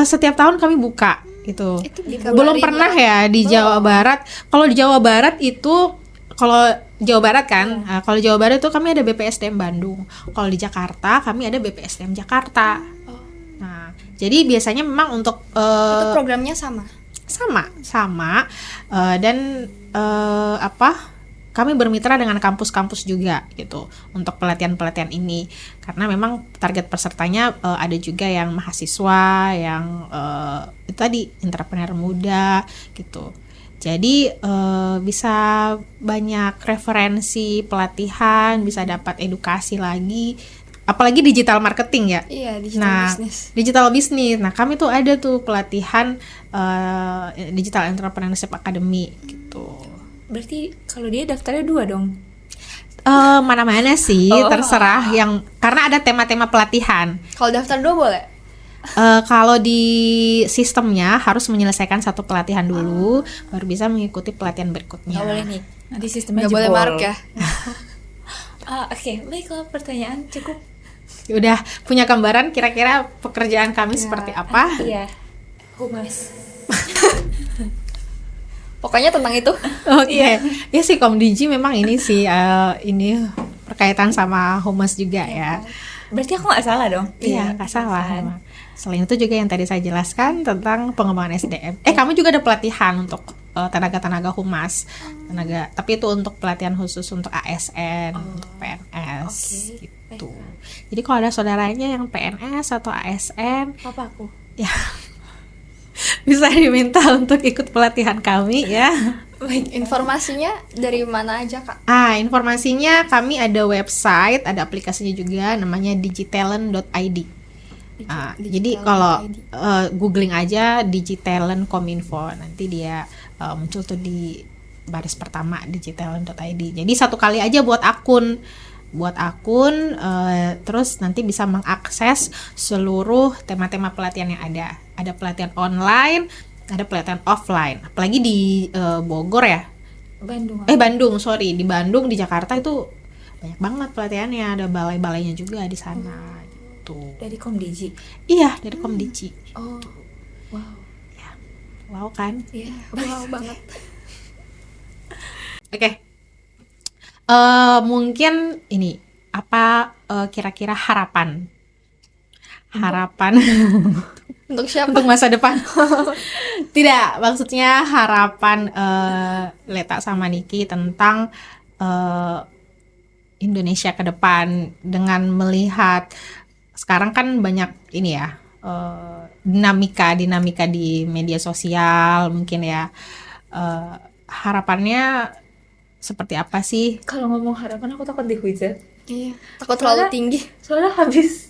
Speaker 1: Setiap tahun kami buka itu.
Speaker 2: buka
Speaker 1: Belum
Speaker 2: dari
Speaker 1: pernah ya di Jawa Barat. Kalau di Jawa Barat itu, kalau Jawa Barat kan, kalau Jawa Barat itu kami ada BPSDM Bandung. Kalau di Jakarta kami ada BPSDM Jakarta. Nah, jadi biasanya memang untuk
Speaker 2: Itu programnya sama.
Speaker 1: Sama dan kami bermitra dengan kampus-kampus juga gitu untuk pelatihan-pelatihan ini karena memang target pesertanya ada juga yang mahasiswa yang itu tadi entrepreneur muda gitu. Jadi bisa banyak referensi pelatihan, bisa dapat edukasi lagi. Apalagi digital marketing ya.
Speaker 2: Iya,
Speaker 1: Digital business. Nah, kami tuh ada tuh pelatihan Digital Entrepreneurship Academy gitu.
Speaker 3: Berarti kalau dia daftarnya 2 dong.
Speaker 1: Mana-mana sih, terserah yang karena ada tema-tema pelatihan.
Speaker 2: Kalau daftar 2 boleh?
Speaker 1: Kalau di sistemnya harus menyelesaikan satu pelatihan dulu, baru bisa mengikuti pelatihan berikutnya.
Speaker 3: Nggak boleh nih. Nanti sistemnya
Speaker 2: Nggak boleh
Speaker 3: jebol.
Speaker 2: maruk ya.
Speaker 3: Oke, baiklah, pertanyaan cukup.
Speaker 1: Udah punya gambaran kira-kira pekerjaan kami seperti apa?
Speaker 3: Iya. Humas.
Speaker 2: Pokoknya tentang itu.
Speaker 1: Oke. Ya sih Komdigi memang ini sih ini berkaitan sama humas juga ya.
Speaker 3: Berarti aku nggak salah dong?
Speaker 1: Iya, nggak salah memang. Selain itu juga yang tadi saya jelaskan tentang pengembangan SDM. Kamu juga ada pelatihan untuk tenaga-tenaga humas, tapi itu untuk pelatihan khusus untuk ASN, untuk PNS gitu. Jadi kalau ada saudaranya yang PNS atau ASN,
Speaker 3: Papaku.
Speaker 1: ya bisa diminta untuk ikut pelatihan kami ya.
Speaker 2: Informasinya dari mana aja, Kak?
Speaker 1: Informasinya kami ada website, ada aplikasinya juga namanya digitalent.id. Jadi kalau googling aja Digitalent Kominfo, nanti dia muncul tuh di baris pertama digitalent.id. Jadi satu kali aja buat akun, terus nanti bisa mengakses seluruh tema-tema pelatihan yang ada. Ada pelatihan online, ada pelatihan offline. Apalagi di Bogor ya. Bandung, sorry. Di Bandung, di Jakarta itu banyak banget pelatihannya. Ada balai-balainya juga di sana gitu.
Speaker 3: Dari Komdigi?
Speaker 1: Iya, dari Komdigi.
Speaker 3: Oh, wow.
Speaker 1: Ya. Wow kan?
Speaker 2: Iya, wow banget.
Speaker 1: Oke. Mungkin ini apa kira-kira harapan
Speaker 2: Untuk siapa?
Speaker 1: untuk masa depan? Tidak, maksudnya harapan Leta sama Niki tentang Indonesia ke depan dengan melihat sekarang kan banyak ini ya dinamika di media sosial mungkin ya, harapannya seperti apa sih?
Speaker 3: Kalau ngomong harapan aku takut dihujat.
Speaker 2: Iya, takut terlalu tinggi.
Speaker 3: Soalnya habis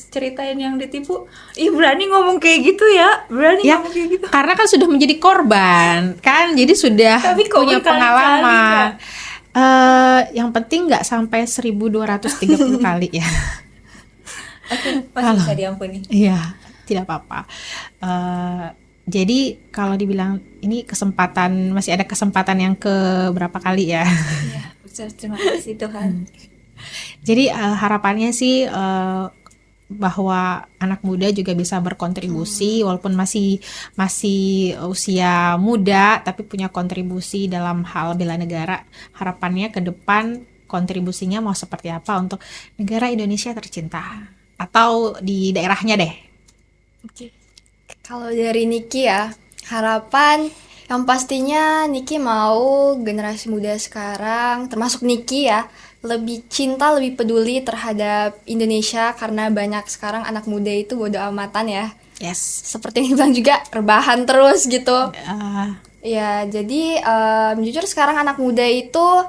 Speaker 3: ceritain yang ditipu, berani ngomong kayak gitu ya, ngomong kayak gitu.
Speaker 1: Karena kan sudah menjadi korban kan, jadi sudah
Speaker 3: Tapi
Speaker 1: punya
Speaker 3: berkali-kali,
Speaker 1: pengalaman. Yang penting nggak sampai 1230 kali ya.
Speaker 3: Masih bisa diampuni.
Speaker 1: Iya, tidak apa-apa. Jadi kalau dibilang ini masih ada kesempatan yang ke berapa kali ya?
Speaker 3: Iya, terima kasih Tuhan.
Speaker 1: Jadi harapannya sih bahwa anak muda juga bisa berkontribusi walaupun masih usia muda tapi punya kontribusi dalam hal bela negara. Harapannya ke depan kontribusinya mau seperti apa untuk negara Indonesia tercinta atau di daerahnya deh.
Speaker 2: Oke. Kalau dari Niki ya, harapan yang pastinya Niki mau generasi muda sekarang, termasuk Niki ya, lebih cinta, lebih peduli terhadap Indonesia karena banyak sekarang anak muda itu bodo amatan ya.
Speaker 1: Yes.
Speaker 2: Seperti yang dibilang juga, rebahan terus gitu. Ya, jadi jujur sekarang anak muda itu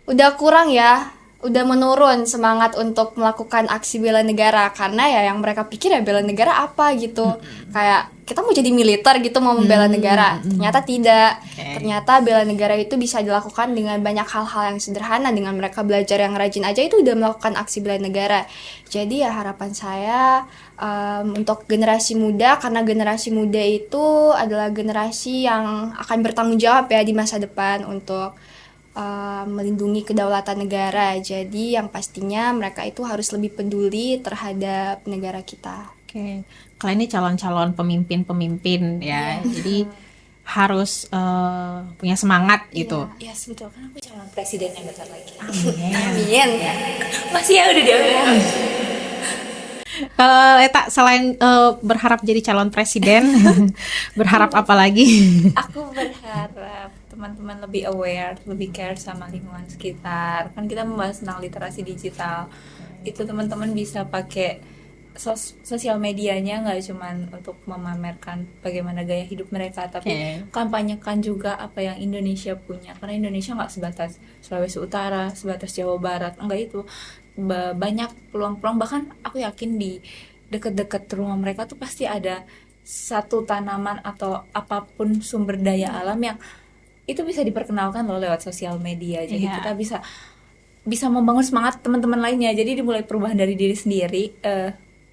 Speaker 2: udah kurang ya, udah menurun semangat untuk melakukan aksi bela negara karena ya yang mereka pikir ya bela negara apa gitu. Kayak kita mau jadi militer gitu, mau membela negara. Ternyata tidak. Ternyata bela negara itu bisa dilakukan dengan banyak hal-hal yang sederhana, dengan mereka belajar yang rajin aja itu udah melakukan aksi bela negara. Jadi ya harapan saya untuk generasi muda, karena generasi muda itu adalah generasi yang akan bertanggung jawab ya di masa depan untuk melindungi kedaulatan negara. Jadi yang pastinya mereka itu harus lebih peduli terhadap negara kita.
Speaker 1: Oke. Kalian ini calon-calon pemimpin ya. Jadi harus punya semangat gitu.
Speaker 3: Yes, betul. Kan aku calon presiden yang bentar lagi.
Speaker 2: Amin.
Speaker 3: Masih ya udah dia.
Speaker 1: Kalau Eta selain berharap jadi calon presiden, berharap apa lagi?
Speaker 3: Aku berharap teman-teman lebih aware, lebih care sama lingkungan sekitar. Kan kita membahas tentang literasi digital. Itu teman-teman bisa pakai sosial medianya nggak cuman untuk memamerkan bagaimana gaya hidup mereka, tapi kampanyekan juga apa yang Indonesia punya. Karena Indonesia nggak sebatas Sulawesi Utara, sebatas Jawa Barat, enggak itu. Banyak peluang-peluang, bahkan aku yakin di deket-deket rumah mereka tuh pasti ada satu tanaman atau apapun sumber daya alam yang itu bisa diperkenalkan loh lewat sosial media. Jadi kita bisa membangun semangat teman-teman lainnya. Jadi dimulai perubahan dari diri sendiri,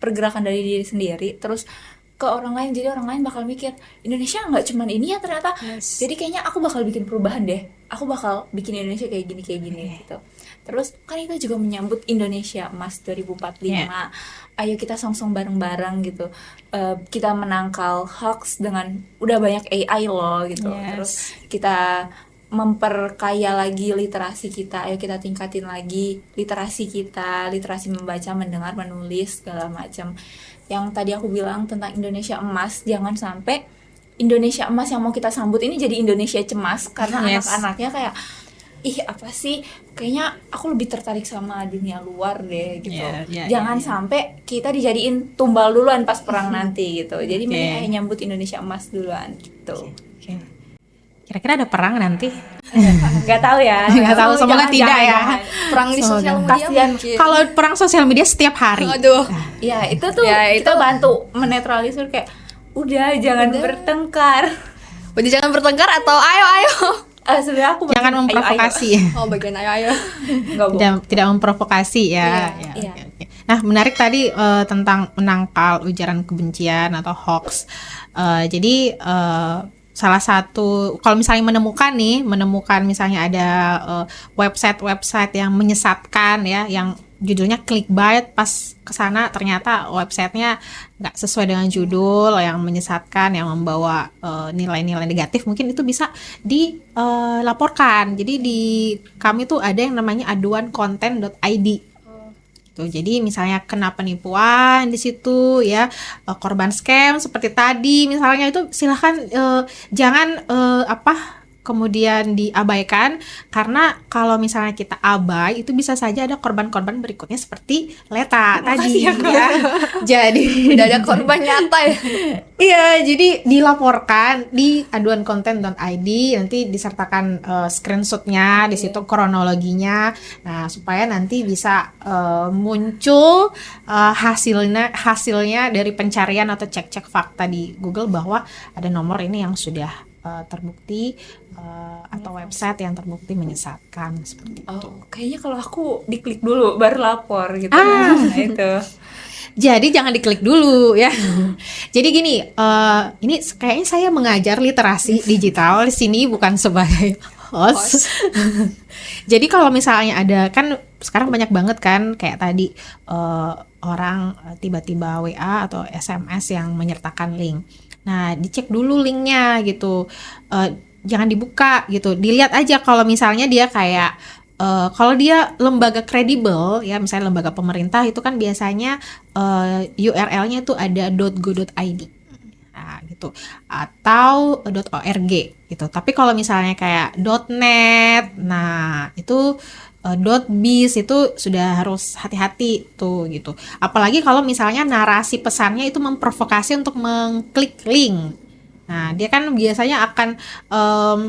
Speaker 3: pergerakan dari diri sendiri, terus ke orang lain. Jadi orang lain bakal mikir, Indonesia nggak cuman ini ya ternyata. Jadi kayaknya aku bakal bikin perubahan deh. Aku bakal bikin Indonesia kayak gini gitu. Terus kan itu juga menyambut Indonesia Emas 2045. Ayo kita song-song bareng-bareng gitu. Kita menangkal hoax dengan udah banyak AI loh gitu. Terus kita memperkaya lagi literasi kita. Ayo kita tingkatin lagi literasi kita, literasi membaca, mendengar, menulis, segala macam. Yang tadi aku bilang tentang Indonesia Emas, jangan sampai Indonesia Emas yang mau kita sambut ini jadi Indonesia cemas karena anak-anaknya kayak ih apa sih, kayaknya aku lebih tertarik sama dunia luar deh gitu. Jangan sampai kita dijadiin tumbal duluan pas perang nanti gitu. Jadi mending nyambut Indonesia Emas duluan gitu.
Speaker 1: Kira-kira ada perang nanti?
Speaker 3: Nggak tahu ya.
Speaker 1: Nggak tahu, semoga tidak ya.
Speaker 2: Perang di sosial media mungkin.
Speaker 1: Kalau perang sosial media setiap hari.
Speaker 2: Aduh.
Speaker 3: Ya itu tuh kita bantu menetralisir kayak udah jangan bertengkar.
Speaker 2: Udah jangan bertengkar atau ayo.
Speaker 3: Sebenarnya aku
Speaker 1: jangan memprovokasi.
Speaker 2: Oh, bagian ayo.
Speaker 1: Tidak memprovokasi ya. Okay. Nah, menarik tadi tentang menangkal ujaran kebencian atau hoax. Jadi salah satu, kalau misalnya menemukan misalnya ada website yang menyesatkan ya, yang judulnya clickbait, pas kesana ternyata websitenya nggak sesuai dengan judul, yang menyesatkan, yang membawa nilai-nilai negatif, mungkin itu bisa dilaporkan. Jadi di kami tuh ada yang namanya aduankonten.id. Tuh, jadi misalnya kena penipuan di situ ya, korban scam seperti tadi misalnya, itu silahkan jangan kemudian diabaikan, karena kalau misalnya kita abai itu bisa saja ada korban-korban berikutnya seperti Leta tadi ya. Jadi
Speaker 2: udah ada korban nyata ya.
Speaker 1: Iya, jadi dilaporkan di aduankonten.id, nanti disertakan screenshotnya di situ, kronologinya. Nah, supaya nanti bisa muncul hasilnya dari pencarian atau cek-cek fakta di Google bahwa ada nomor ini yang sudah terbukti atau website yang terbukti menyesatkan seperti itu.
Speaker 3: Kayaknya kalau aku diklik dulu baru lapor gitu. Nah, itu.
Speaker 1: Jadi jangan diklik dulu ya. Jadi gini, ini kayaknya saya mengajar literasi digital di sini bukan sebagai host. Jadi kalau misalnya ada, kan sekarang banyak banget kan kayak tadi orang tiba-tiba WA atau SMS yang menyertakan link. Nah, dicek dulu linknya gitu, jangan dibuka gitu, dilihat aja kalau misalnya dia kayak kalau dia lembaga kredibel ya, misalnya lembaga pemerintah, itu kan biasanya URL-nya tuh ada .go.id, nah gitu, atau .org gitu. Tapi kalau misalnya kayak .net, nah itu .biz, itu sudah harus hati-hati tuh gitu. Apalagi kalau misalnya narasi pesannya itu memprovokasi untuk mengklik link. Nah, dia kan biasanya akan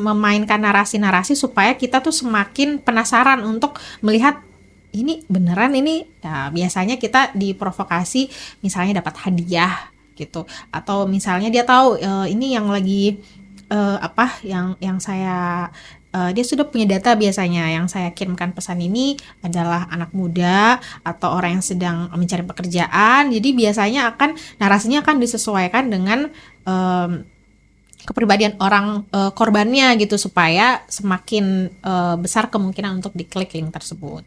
Speaker 1: memainkan narasi-narasi supaya kita tuh semakin penasaran untuk melihat ini beneran ini. Nah, biasanya kita diprovokasi misalnya dapat hadiah gitu, atau misalnya dia tahu ini yang lagi yang saya dia sudah punya data, biasanya yang saya kirimkan pesan ini adalah anak muda atau orang yang sedang mencari pekerjaan. Jadi biasanya narasinya akan disesuaikan dengan kepribadian orang korbannya gitu, supaya semakin besar kemungkinan untuk diklik link tersebut.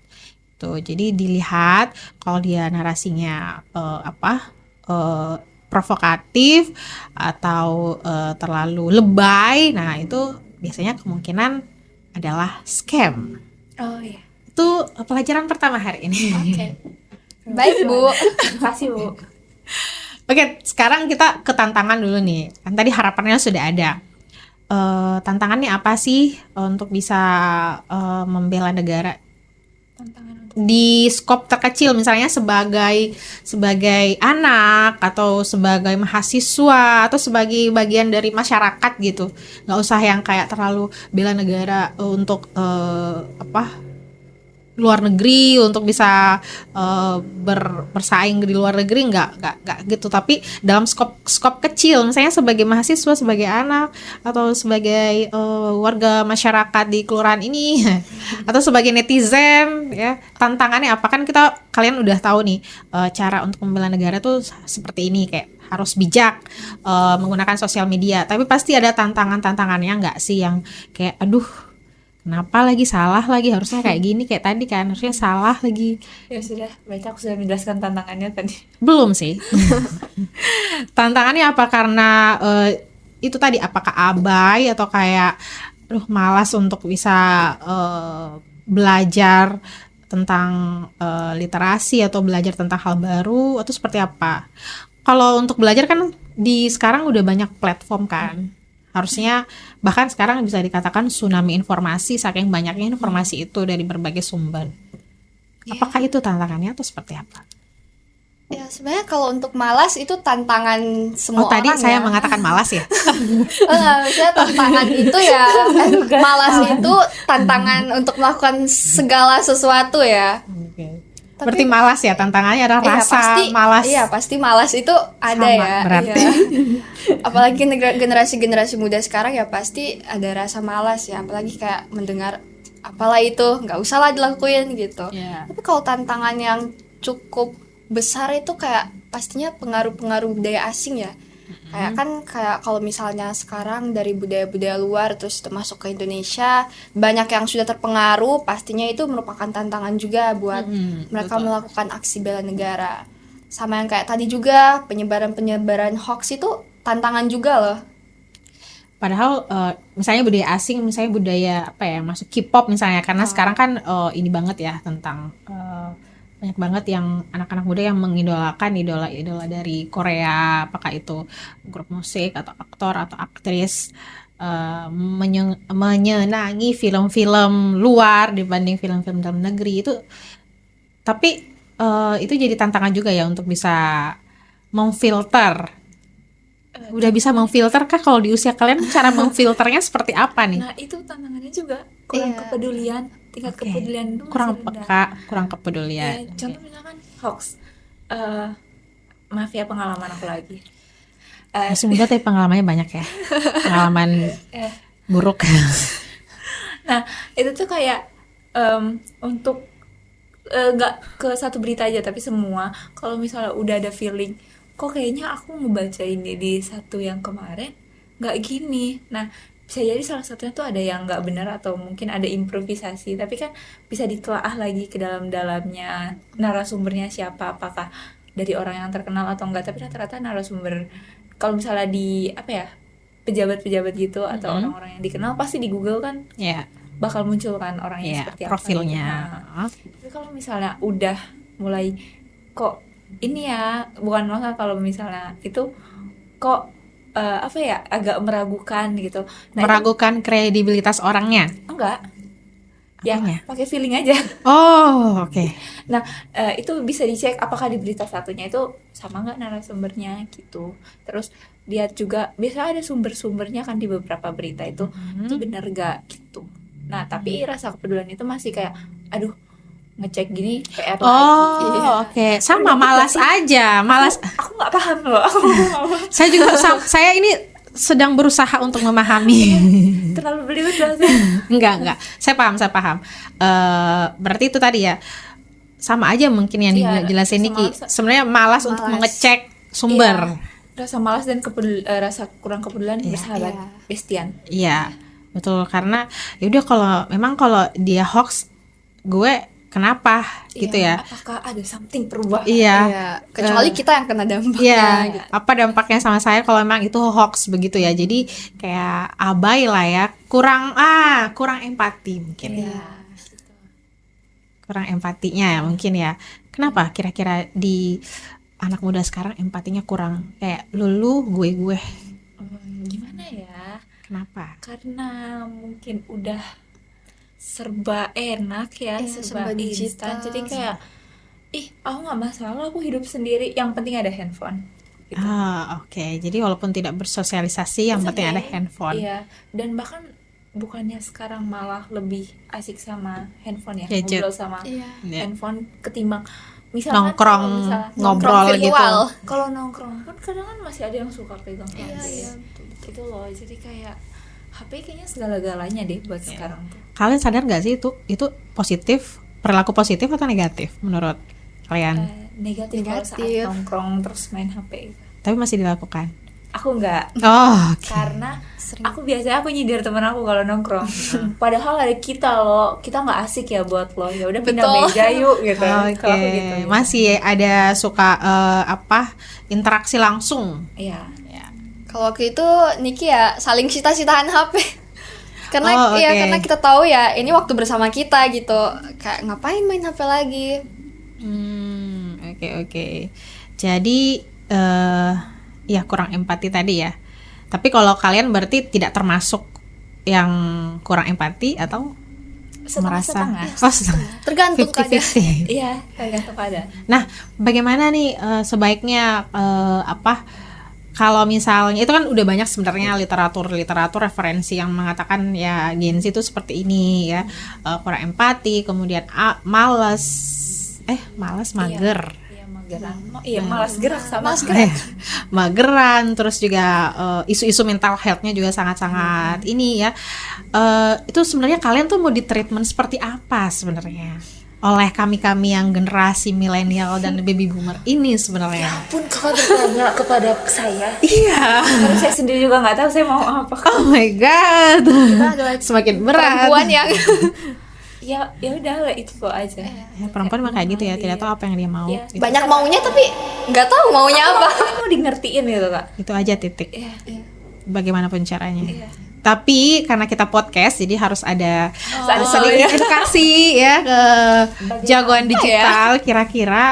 Speaker 1: Tuh, jadi dilihat kalau dia narasinya provokatif atau terlalu lebay, nah itu biasanya kemungkinan adalah scam.
Speaker 3: Oh iya.
Speaker 1: Itu pelajaran pertama hari ini.
Speaker 3: Oke.
Speaker 2: Baik, Bu.
Speaker 3: Makasih, Bu.
Speaker 1: Oke, sekarang kita ke tantangan dulu nih. Kan tadi harapannya sudah ada. Tantangannya apa sih untuk bisa membela negara
Speaker 3: Tantangan
Speaker 1: di skop terkecil, misalnya sebagai anak atau sebagai mahasiswa atau sebagai bagian dari masyarakat gitu. Nggak usah yang kayak terlalu bela negara untuk luar negeri untuk bisa bersaing di luar negeri, nggak gitu, tapi dalam skop kecil, misalnya sebagai mahasiswa, sebagai anak, atau sebagai warga masyarakat di kelurahan ini atau sebagai netizen ya. Tantangannya apa? Kan kalian udah tahu nih cara untuk membela negara tuh seperti ini, kayak harus bijak menggunakan sosial media, tapi pasti ada tantangannya nggak sih yang kayak aduh, kenapa lagi salah lagi, harusnya kayak gini, kayak tadi kan harusnya salah lagi.
Speaker 3: Ya sudah, berarti aku sudah menjelaskan tantangannya tadi.
Speaker 1: Belum sih. Tantangannya apa? Karena itu tadi, apakah abai atau kayak malas untuk bisa belajar tentang literasi atau belajar tentang hal baru, atau seperti apa? Kalau untuk belajar kan sekarang udah banyak platform kan. Harusnya bahkan sekarang bisa dikatakan tsunami informasi, saking banyaknya informasi itu dari berbagai sumber. Apakah itu tantangannya atau seperti apa?
Speaker 2: Ya sebenarnya kalau untuk malas itu tantangan semua orang.
Speaker 1: Tadi saya
Speaker 2: ya.
Speaker 1: mengatakan malas ya.
Speaker 2: Maksudnya tantangan itu ya, malas itu tantangan untuk melakukan segala sesuatu ya.
Speaker 1: Berarti malas ya, tantangannya adalah rasa malas.
Speaker 2: Iya, pasti malas itu ada.
Speaker 1: Sama,
Speaker 2: ya.
Speaker 1: berarti.
Speaker 2: Iya. Apalagi generasi muda sekarang ya pasti ada rasa malas ya, apalagi kayak mendengar apalah itu, nggak usah lah dilakuin gitu.
Speaker 1: Yeah.
Speaker 2: Tapi kalau tantangan yang cukup besar itu kayak pastinya pengaruh-pengaruh budaya asing ya. Kayak kalau misalnya sekarang dari budaya-budaya luar terus itu masuk ke Indonesia, banyak yang sudah terpengaruh, pastinya itu merupakan tantangan juga buat mereka melakukan aksi bela negara. Sama yang kayak tadi juga, penyebaran hoax itu tantangan juga loh.
Speaker 1: Padahal misalnya budaya asing, misalnya budaya masuk K-pop misalnya, karena sekarang kan ini banget ya tentang banyak banget yang anak-anak muda yang mengidolakan idola dari Korea, apakah itu grup musik atau aktor atau aktris, menyenangi film-film luar dibanding film-film dalam negeri itu. Tapi itu jadi tantangan juga ya untuk bisa memfilter. Udah bisa memfilter kah kalau di usia kalian? Cara memfilternya seperti apa nih?
Speaker 3: Nah itu tantangannya juga, kurang kepedulian, tingkat kepedulian itu
Speaker 1: kurang kepedulian.
Speaker 3: Ya, contoh misalkan hoax, maaf ya pengalaman aku lagi.
Speaker 1: Masih muda tapi pengalamannya banyak ya, pengalaman buruk.
Speaker 3: Nah itu tuh kayak untuk nggak ke satu berita aja tapi semua, kalau misalnya udah ada feeling kok kayaknya aku ngebaca ini di satu yang kemarin nggak gini, nah bisa jadi salah satunya tuh ada yang nggak benar atau mungkin ada improvisasi, tapi kan bisa ditelaah lagi ke dalamnya narasumbernya siapa, apakah dari orang yang terkenal atau enggak. Tapi rata-rata narasumber kalau misalnya di pejabat-pejabat gitu atau orang-orang yang dikenal, pasti di Google kan bakal muncul kan orangnya seperti apa
Speaker 1: profilnya
Speaker 3: gitu. Nah, tapi kalau misalnya udah mulai kok ini ya, bukan masalah kalau misalnya itu kok agak meragukan gitu. Nah,
Speaker 1: meragukan kredibilitas orangnya?
Speaker 3: Enggak. Ya, pakai feeling aja.
Speaker 1: Oh, oke.
Speaker 3: Nah, itu bisa dicek apakah di berita satunya itu sama nggak narasumbernya gitu. Terus lihat juga, biasa ada sumber-sumbernya kan di beberapa berita itu benar nggak gitu. Nah, tapi rasa kepedulian itu masih kayak, aduh, ngecek gini PR lagi.
Speaker 1: Oh, oke. Sama malas aja, malas.
Speaker 3: Aku nggak paham loh.
Speaker 1: Saya juga saya ini sedang berusaha untuk memahami.
Speaker 3: Terlalu belibet bahasa.
Speaker 1: Enggak. Saya paham. Berarti itu tadi ya. Sama aja mungkin yang dijelasin Niki. Sebenarnya malas untuk mengecek sumber.
Speaker 3: Rasa malas dan rasa kurang kepedulian bersahabat, bestian.
Speaker 1: Iya, betul, karena yaudah kalau dia hoax, gue kenapa gitu ya?
Speaker 3: Apakah ada something perubahan?
Speaker 1: Iya.
Speaker 2: Kecuali kita yang kena dampaknya.
Speaker 1: Iya.
Speaker 2: Gitu.
Speaker 1: Apa dampaknya sama saya kalau memang itu hoax begitu ya? Jadi kayak abai lah ya, kurang empati mungkin.
Speaker 2: Iya.
Speaker 1: Kurang empatinya ya mungkin ya. Kenapa kira-kira di anak muda sekarang empatinya kurang? Kayak lu gue.
Speaker 3: Gimana ya?
Speaker 1: Kenapa?
Speaker 3: Karena mungkin udah serba enak ya,
Speaker 2: Iya,
Speaker 3: serba
Speaker 2: serba
Speaker 3: instan.
Speaker 2: digital.
Speaker 3: Jadi kayak, aku nggak masalah, aku hidup sendiri. Yang penting ada handphone. Gitu.
Speaker 1: Oke. Jadi walaupun tidak bersosialisasi, yang penting ada handphone.
Speaker 3: Iya. Dan bahkan bukannya sekarang malah lebih asik sama handphone ya,
Speaker 1: Gadget.
Speaker 3: ngobrol sama
Speaker 2: Iya.
Speaker 1: Iya.
Speaker 3: handphone ketimbang misalkan
Speaker 1: Nongkrong,
Speaker 3: kalau misalnya
Speaker 1: ngobrol
Speaker 2: nongkrong
Speaker 1: gitu.
Speaker 2: virtual.
Speaker 3: kalau nongkrong kan kadang kan masih ada yang suka pegang
Speaker 2: Iya,
Speaker 3: HP
Speaker 2: iya.
Speaker 3: gitu loh. Jadi kayak HP kayaknya segala-galanya deh buat
Speaker 1: Iya.
Speaker 3: sekarang tuh.
Speaker 1: Kalian sadar nggak sih itu positif, perilaku positif atau negatif menurut kalian?
Speaker 3: Negatif kalau saat
Speaker 2: Negatif.
Speaker 3: nongkrong terus main HP.
Speaker 1: Tapi masih dilakukan.
Speaker 3: Aku enggak,
Speaker 1: Oh, oke.
Speaker 3: karena
Speaker 2: Sering.
Speaker 3: aku biasanya aku nyindir temen aku kalau nongkrong. Padahal ada kita loh, kita nggak asik ya buat lo. Ya udah pindah
Speaker 2: Betul.
Speaker 3: meja yuk gitu.
Speaker 1: Oke,
Speaker 3: Kalau aku gitu.
Speaker 1: masih ada suka interaksi langsung.
Speaker 3: Iya.
Speaker 1: Ya.
Speaker 2: Kalau waktu itu Niki ya saling cita-citaan HP. Karena
Speaker 1: Oh,
Speaker 2: ya
Speaker 1: oke.
Speaker 2: karena kita tahu ya ini waktu bersama kita gitu. Kayak ngapain main HP lagi?
Speaker 1: Oke. Jadi ya kurang empati tadi ya. Tapi kalau kalian berarti tidak termasuk yang kurang empati atau merasa
Speaker 3: Setengah-setengah.
Speaker 2: Tergantung keadaan.
Speaker 1: 50-50.
Speaker 3: Iya, tergantung keadaan.
Speaker 1: Nah, bagaimana nih sebaiknya kalau misalnya itu kan udah banyak sebenarnya literatur referensi yang mengatakan ya Gen Z itu seperti ini ya, kurang empati, kemudian mager.
Speaker 3: Iya, mageran. Iya, malas gerak sama.
Speaker 1: Mageran, terus juga isu-isu mental health-nya juga sangat-sangat ini ya. Itu sebenarnya kalian tuh mau di treatment seperti apa sebenarnya oleh kami yang generasi milenial dan baby boomer ini sebenarnya?
Speaker 3: Pun kalau bertanya kepada saya,
Speaker 1: Iya.
Speaker 3: karena saya sendiri juga nggak tahu saya mau apa.
Speaker 1: Oh my god.
Speaker 2: Kita adalah
Speaker 1: Semakin berat.
Speaker 2: perempuan yang
Speaker 3: Ya udah lah, itu lo aja.
Speaker 1: Ya, perempuan mah kayak gitu ya, tidak tahu apa yang dia mau.
Speaker 3: Iya.
Speaker 1: Itu,
Speaker 2: banyak maunya tapi nggak tahu maunya apa.
Speaker 3: Mau di ngertiin gitu kak.
Speaker 1: itu aja titik.
Speaker 3: Iya.
Speaker 1: Bagaimanapun caranya.
Speaker 3: Iya.
Speaker 1: Tapi karena kita podcast, jadi harus ada
Speaker 3: Ada
Speaker 1: sedikit edukasi ya ke jagoan
Speaker 2: apa
Speaker 1: digital. Kira-kira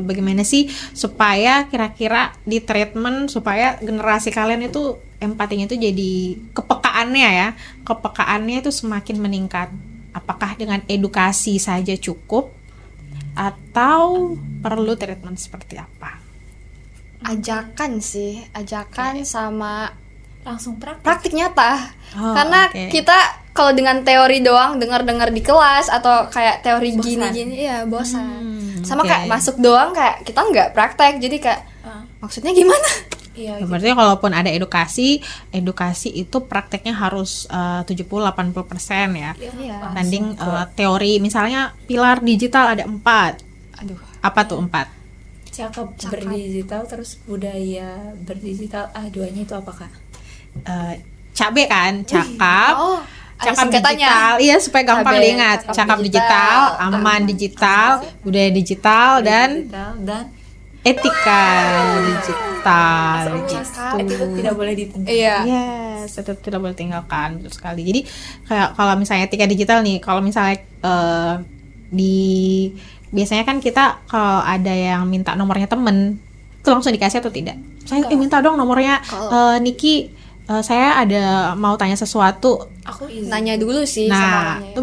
Speaker 1: bagaimana sih supaya kira-kira di treatment supaya generasi kalian itu empatinya itu jadi kepekaannya itu semakin meningkat. Apakah dengan edukasi saja cukup atau perlu treatment seperti apa?
Speaker 2: Ajakan sih, sama
Speaker 3: Langsung praktek.
Speaker 2: praktik nyata.
Speaker 1: Oh,
Speaker 2: Karena
Speaker 1: oke.
Speaker 2: kita kalau dengan teori doang dengar-dengar di kelas atau kayak teori
Speaker 3: Bosan.
Speaker 2: gini-gini ya bosan. Sama
Speaker 1: oke.
Speaker 2: kayak masuk doang kayak kita nggak praktek. Jadi kayak maksudnya gimana?
Speaker 3: Iya.
Speaker 1: Berarti kalaupun ada edukasi itu prakteknya harus 70-80% ya.
Speaker 2: Iya.
Speaker 1: Banding teori, misalnya pilar digital ada 4.
Speaker 2: Aduh.
Speaker 1: Apa tuh 4?
Speaker 3: Cakep berdigital terus budaya berdigital. Duanya itu apa kak?
Speaker 1: Cabe kan, cakap.
Speaker 2: Oh, ada
Speaker 1: Cakap
Speaker 2: singkatannya.
Speaker 1: digital, iya supaya gampang
Speaker 2: Cabe,
Speaker 1: diingat.
Speaker 2: cakap
Speaker 1: Cakap digital,
Speaker 2: digital,
Speaker 1: aman digital, budaya digital dan
Speaker 3: Digital dan
Speaker 1: etika digital.
Speaker 2: Cakap.
Speaker 3: itu tidak boleh ditinggalkan.
Speaker 2: Iya.
Speaker 1: Yes, tetap tidak boleh tinggalkan, betul sekali. Jadi kayak kalau misalnya etika digital nih, kalau misalnya biasanya kan kita kalau ada yang minta nomornya temen, itu langsung dikasih atau tidak? Saya minta dong nomornya Niki, saya ada mau tanya sesuatu.
Speaker 3: Aku izin.
Speaker 2: Nanya dulu sih sama
Speaker 1: Nah,
Speaker 2: orangnya.
Speaker 1: itu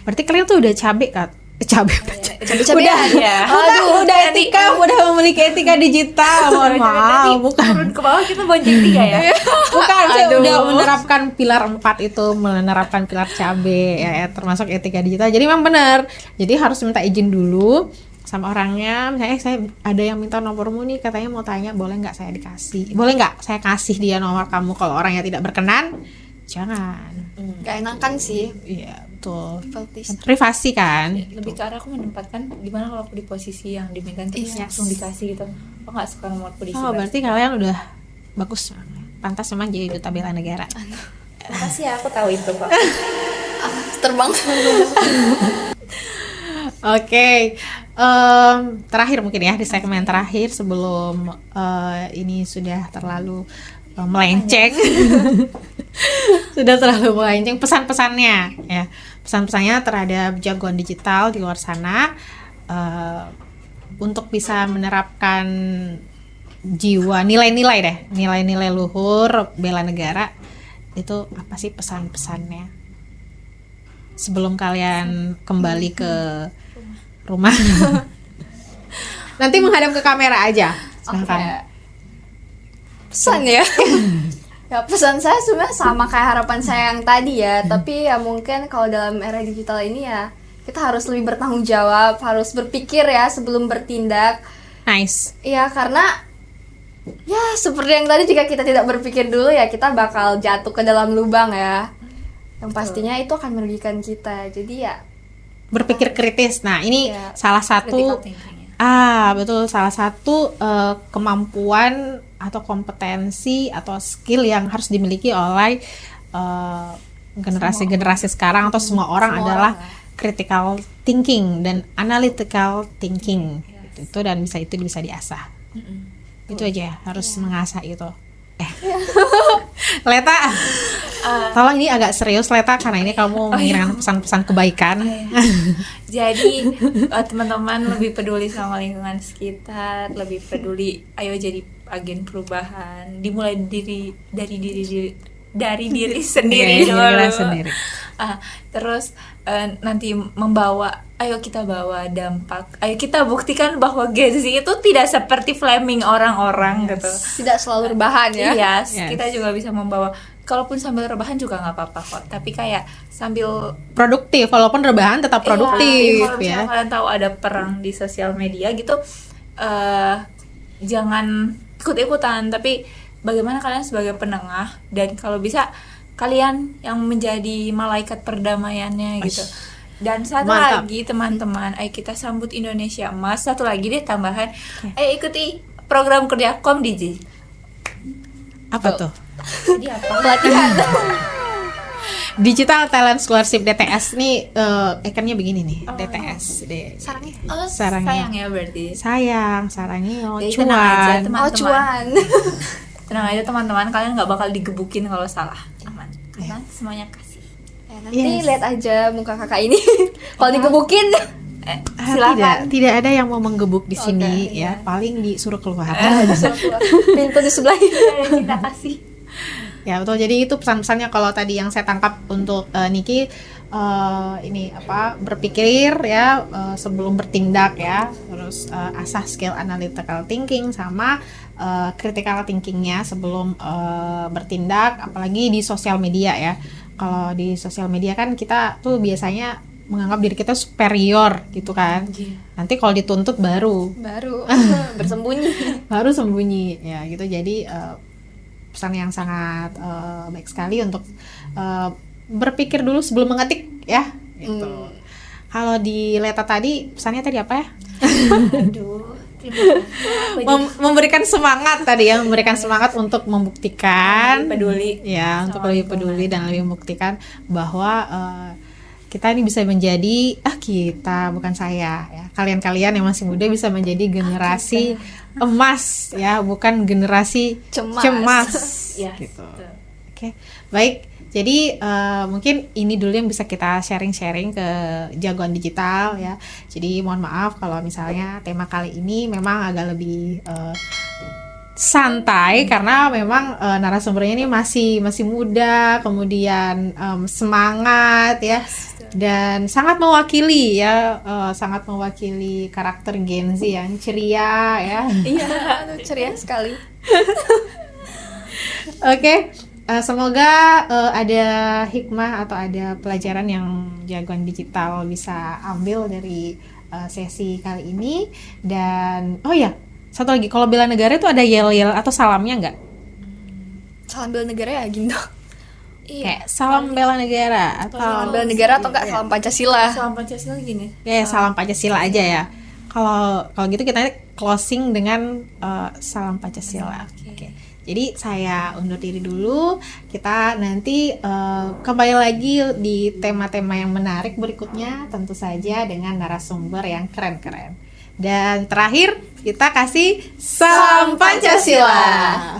Speaker 1: berarti kalian tuh udah cabe kan?
Speaker 2: Cabe-cabean.
Speaker 3: ya.
Speaker 1: Udah etika, udah memiliki etika digital. Mohon maaf, bukan.
Speaker 3: Turun ke bawah kita bonceng 3 ya.
Speaker 1: Bukan, saya
Speaker 2: Aduh.
Speaker 1: udah menerapkan pilar 4 itu, menerapkan pilar cabe ya, termasuk etika digital. Jadi memang benar. Jadi harus minta izin dulu sama orangnya. Misalnya saya ada yang minta nomormu nih, katanya mau tanya, boleh nggak saya dikasih? Boleh nggak saya kasih dia nomor kamu? Kalau orangnya tidak berkenan, jangan.
Speaker 2: Gak enakan sih.
Speaker 1: Iya, betul.
Speaker 2: Peltis.
Speaker 1: Privasi kan.
Speaker 3: Lebih ke arah aku menempatkan gimana kalau aku di posisi yang diminta terus
Speaker 2: Yes.
Speaker 3: langsung dikasih gitu. Aku nggak suka nomorku
Speaker 1: Oh, berarti kalian udah bagus. Pantas memang jadi duta bela negara.
Speaker 3: Makasih ya, aku tahu itu kok.
Speaker 2: Terbang.
Speaker 1: Oke, terakhir mungkin ya di segmen terakhir sebelum ini sudah terlalu melenceng, sudah terlalu melenceng pesan-pesannya ya, pesan-pesannya terhadap jagoan digital di luar sana. untuk bisa menerapkan jiwa nilai-nilai deh, nilai-nilai luhur bela negara, itu apa sih pesan-pesannya sebelum kalian kembali ke rumah? Nanti menghadap ke kamera aja. Silahkan.
Speaker 2: Pesan ya. Ya pesan saya sebenarnya sama kayak harapan saya yang tadi ya, tapi ya mungkin kalau dalam era digital ini ya kita harus lebih bertanggung jawab, harus berpikir ya sebelum bertindak.
Speaker 1: Nice.
Speaker 2: Ya karena ya seperti yang tadi, jika kita tidak berpikir dulu ya kita bakal jatuh ke dalam lubang ya. Yang pastinya itu akan merugikan kita. Jadi ya
Speaker 1: Berpikir kritis. Nah, ini
Speaker 2: Ya,
Speaker 1: salah satu
Speaker 3: Critical thinking-nya.
Speaker 1: betul, salah satu kemampuan atau kompetensi atau skill yang harus dimiliki oleh generasi-generasi sekarang atau semua orang
Speaker 2: Semua
Speaker 1: adalah
Speaker 2: orang.
Speaker 1: critical thinking dan analytical thinking. Itu dan itu bisa diasah. Itu aja ya, harus mengasah itu. Leta, tolong ini agak serius Leta, karena ini kamu mengirimkan pesan-pesan kebaikan.
Speaker 3: Jadi teman-teman lebih peduli sama lingkungan sekitar, lebih peduli, ayo jadi agen perubahan. Dimulai dari diri sendiri
Speaker 1: Iya,
Speaker 3: dulu.
Speaker 1: diri sendiri.
Speaker 3: Terus nanti ayo kita bawa dampak, ayo kita buktikan bahwa Gen Z itu tidak seperti flaming orang-orang gitu.
Speaker 2: tidak selalu rebahan ya.
Speaker 3: Yes,
Speaker 1: Yes.
Speaker 3: kita juga bisa membawa. Kalaupun sambil rebahan juga nggak apa-apa kok. Tapi kayak sambil
Speaker 1: Produktif, walaupun rebahan tetap produktif
Speaker 3: Iya, kalau
Speaker 1: ya.
Speaker 3: misalnya kalian tahu ada perang di sosial media gitu, jangan ikut-ikutan. Tapi bagaimana kalian sebagai penengah, dan kalau bisa kalian yang menjadi malaikat perdamaiannya gitu. Dan satu
Speaker 1: Mantap.
Speaker 3: lagi teman-teman, ayo kita sambut Indonesia Emas. Satu lagi deh tambahan, ayo ikuti program kerja Komdigi.
Speaker 1: Apa tuh?
Speaker 3: Jadi apa?
Speaker 2: Pelatihan.
Speaker 1: Digital Talent Scholarship DTS nih, ikannya begini nih, DTS.
Speaker 2: Sarangnya.
Speaker 3: Oh,
Speaker 1: Sarangnya.
Speaker 3: sayang ya berarti.
Speaker 1: Sayang, sarangnya
Speaker 3: Jadi tenang aja,
Speaker 1: cuan.
Speaker 3: teman-teman.
Speaker 2: Oh cuan.
Speaker 3: Tenang aja teman-teman, kalian nggak bakal digebukin kalau salah. Aman. Karena semuanya kasih.
Speaker 2: Ya, nanti
Speaker 1: Yes.
Speaker 2: lihat aja muka kakak ini. Kalau digebukin
Speaker 3: Silakan.
Speaker 1: Tidak ada yang mau menggebuk di sini
Speaker 2: Oke,
Speaker 1: ya, paling disuruh keluar.
Speaker 2: pintu di sebelah.
Speaker 3: Kita kasih.
Speaker 1: Ya betul, jadi itu pesan-pesannya kalau tadi yang saya tangkap untuk Niki, ini apa, berpikir ya sebelum bertindak ya, terus asah skill analytical thinking sama critical thinkingnya sebelum bertindak, apalagi di sosial media ya. Kalau di sosial media kan kita tuh biasanya menganggap diri kita superior gitu kan, nanti kalau dituntut baru
Speaker 2: baru
Speaker 1: sembunyi ya gitu. Jadi pesan yang sangat baik sekali untuk berpikir dulu sebelum mengetik ya gitu. Kalau di Leta tadi pesannya tadi apa ya?
Speaker 3: Aduh, terima kasih.
Speaker 1: Memberikan semangat tadi ya, memberikan semangat untuk membuktikan
Speaker 3: Lebih peduli
Speaker 1: ya,
Speaker 3: sama
Speaker 1: untuk lebih peduli dan lebih membuktikan bahwa kita ini bisa menjadi kita, bukan saya ya, kalian-kalian yang masih muda bisa menjadi generasi emas ya, bukan generasi cemas
Speaker 3: Yes,
Speaker 1: gitu.
Speaker 3: betul.
Speaker 1: Oke, baik. Jadi mungkin ini dulu yang bisa kita sharing-sharing ke jagoan digital ya. Jadi mohon maaf kalau misalnya tema kali ini memang agak lebih santai, karena memang narasumbernya ini masih muda, kemudian semangat ya, dan sangat mewakili ya, sangat mewakili karakter Gen Z yang ceria ya.
Speaker 2: Iya, ceria sekali.
Speaker 1: Oke, semoga ada hikmah atau ada pelajaran yang jagoan digital bisa ambil dari sesi kali ini. Dan oh ya, satu lagi, kalau bela negara itu ada yel-yel atau salamnya nggak?
Speaker 2: Salam bela negara ya Gindo.
Speaker 1: Kayak salam bela negara atau
Speaker 2: Salam bela negara atau enggak salam Pancasila.
Speaker 3: Salam Pancasila gini.
Speaker 1: salam Pancasila aja ya. Kalau gitu kita closing dengan salam Pancasila. Oke. Jadi saya undur diri dulu. Kita nanti kembali lagi di tema-tema yang menarik berikutnya, tentu saja dengan narasumber yang keren-keren. Dan terakhir kita kasih salam Pancasila.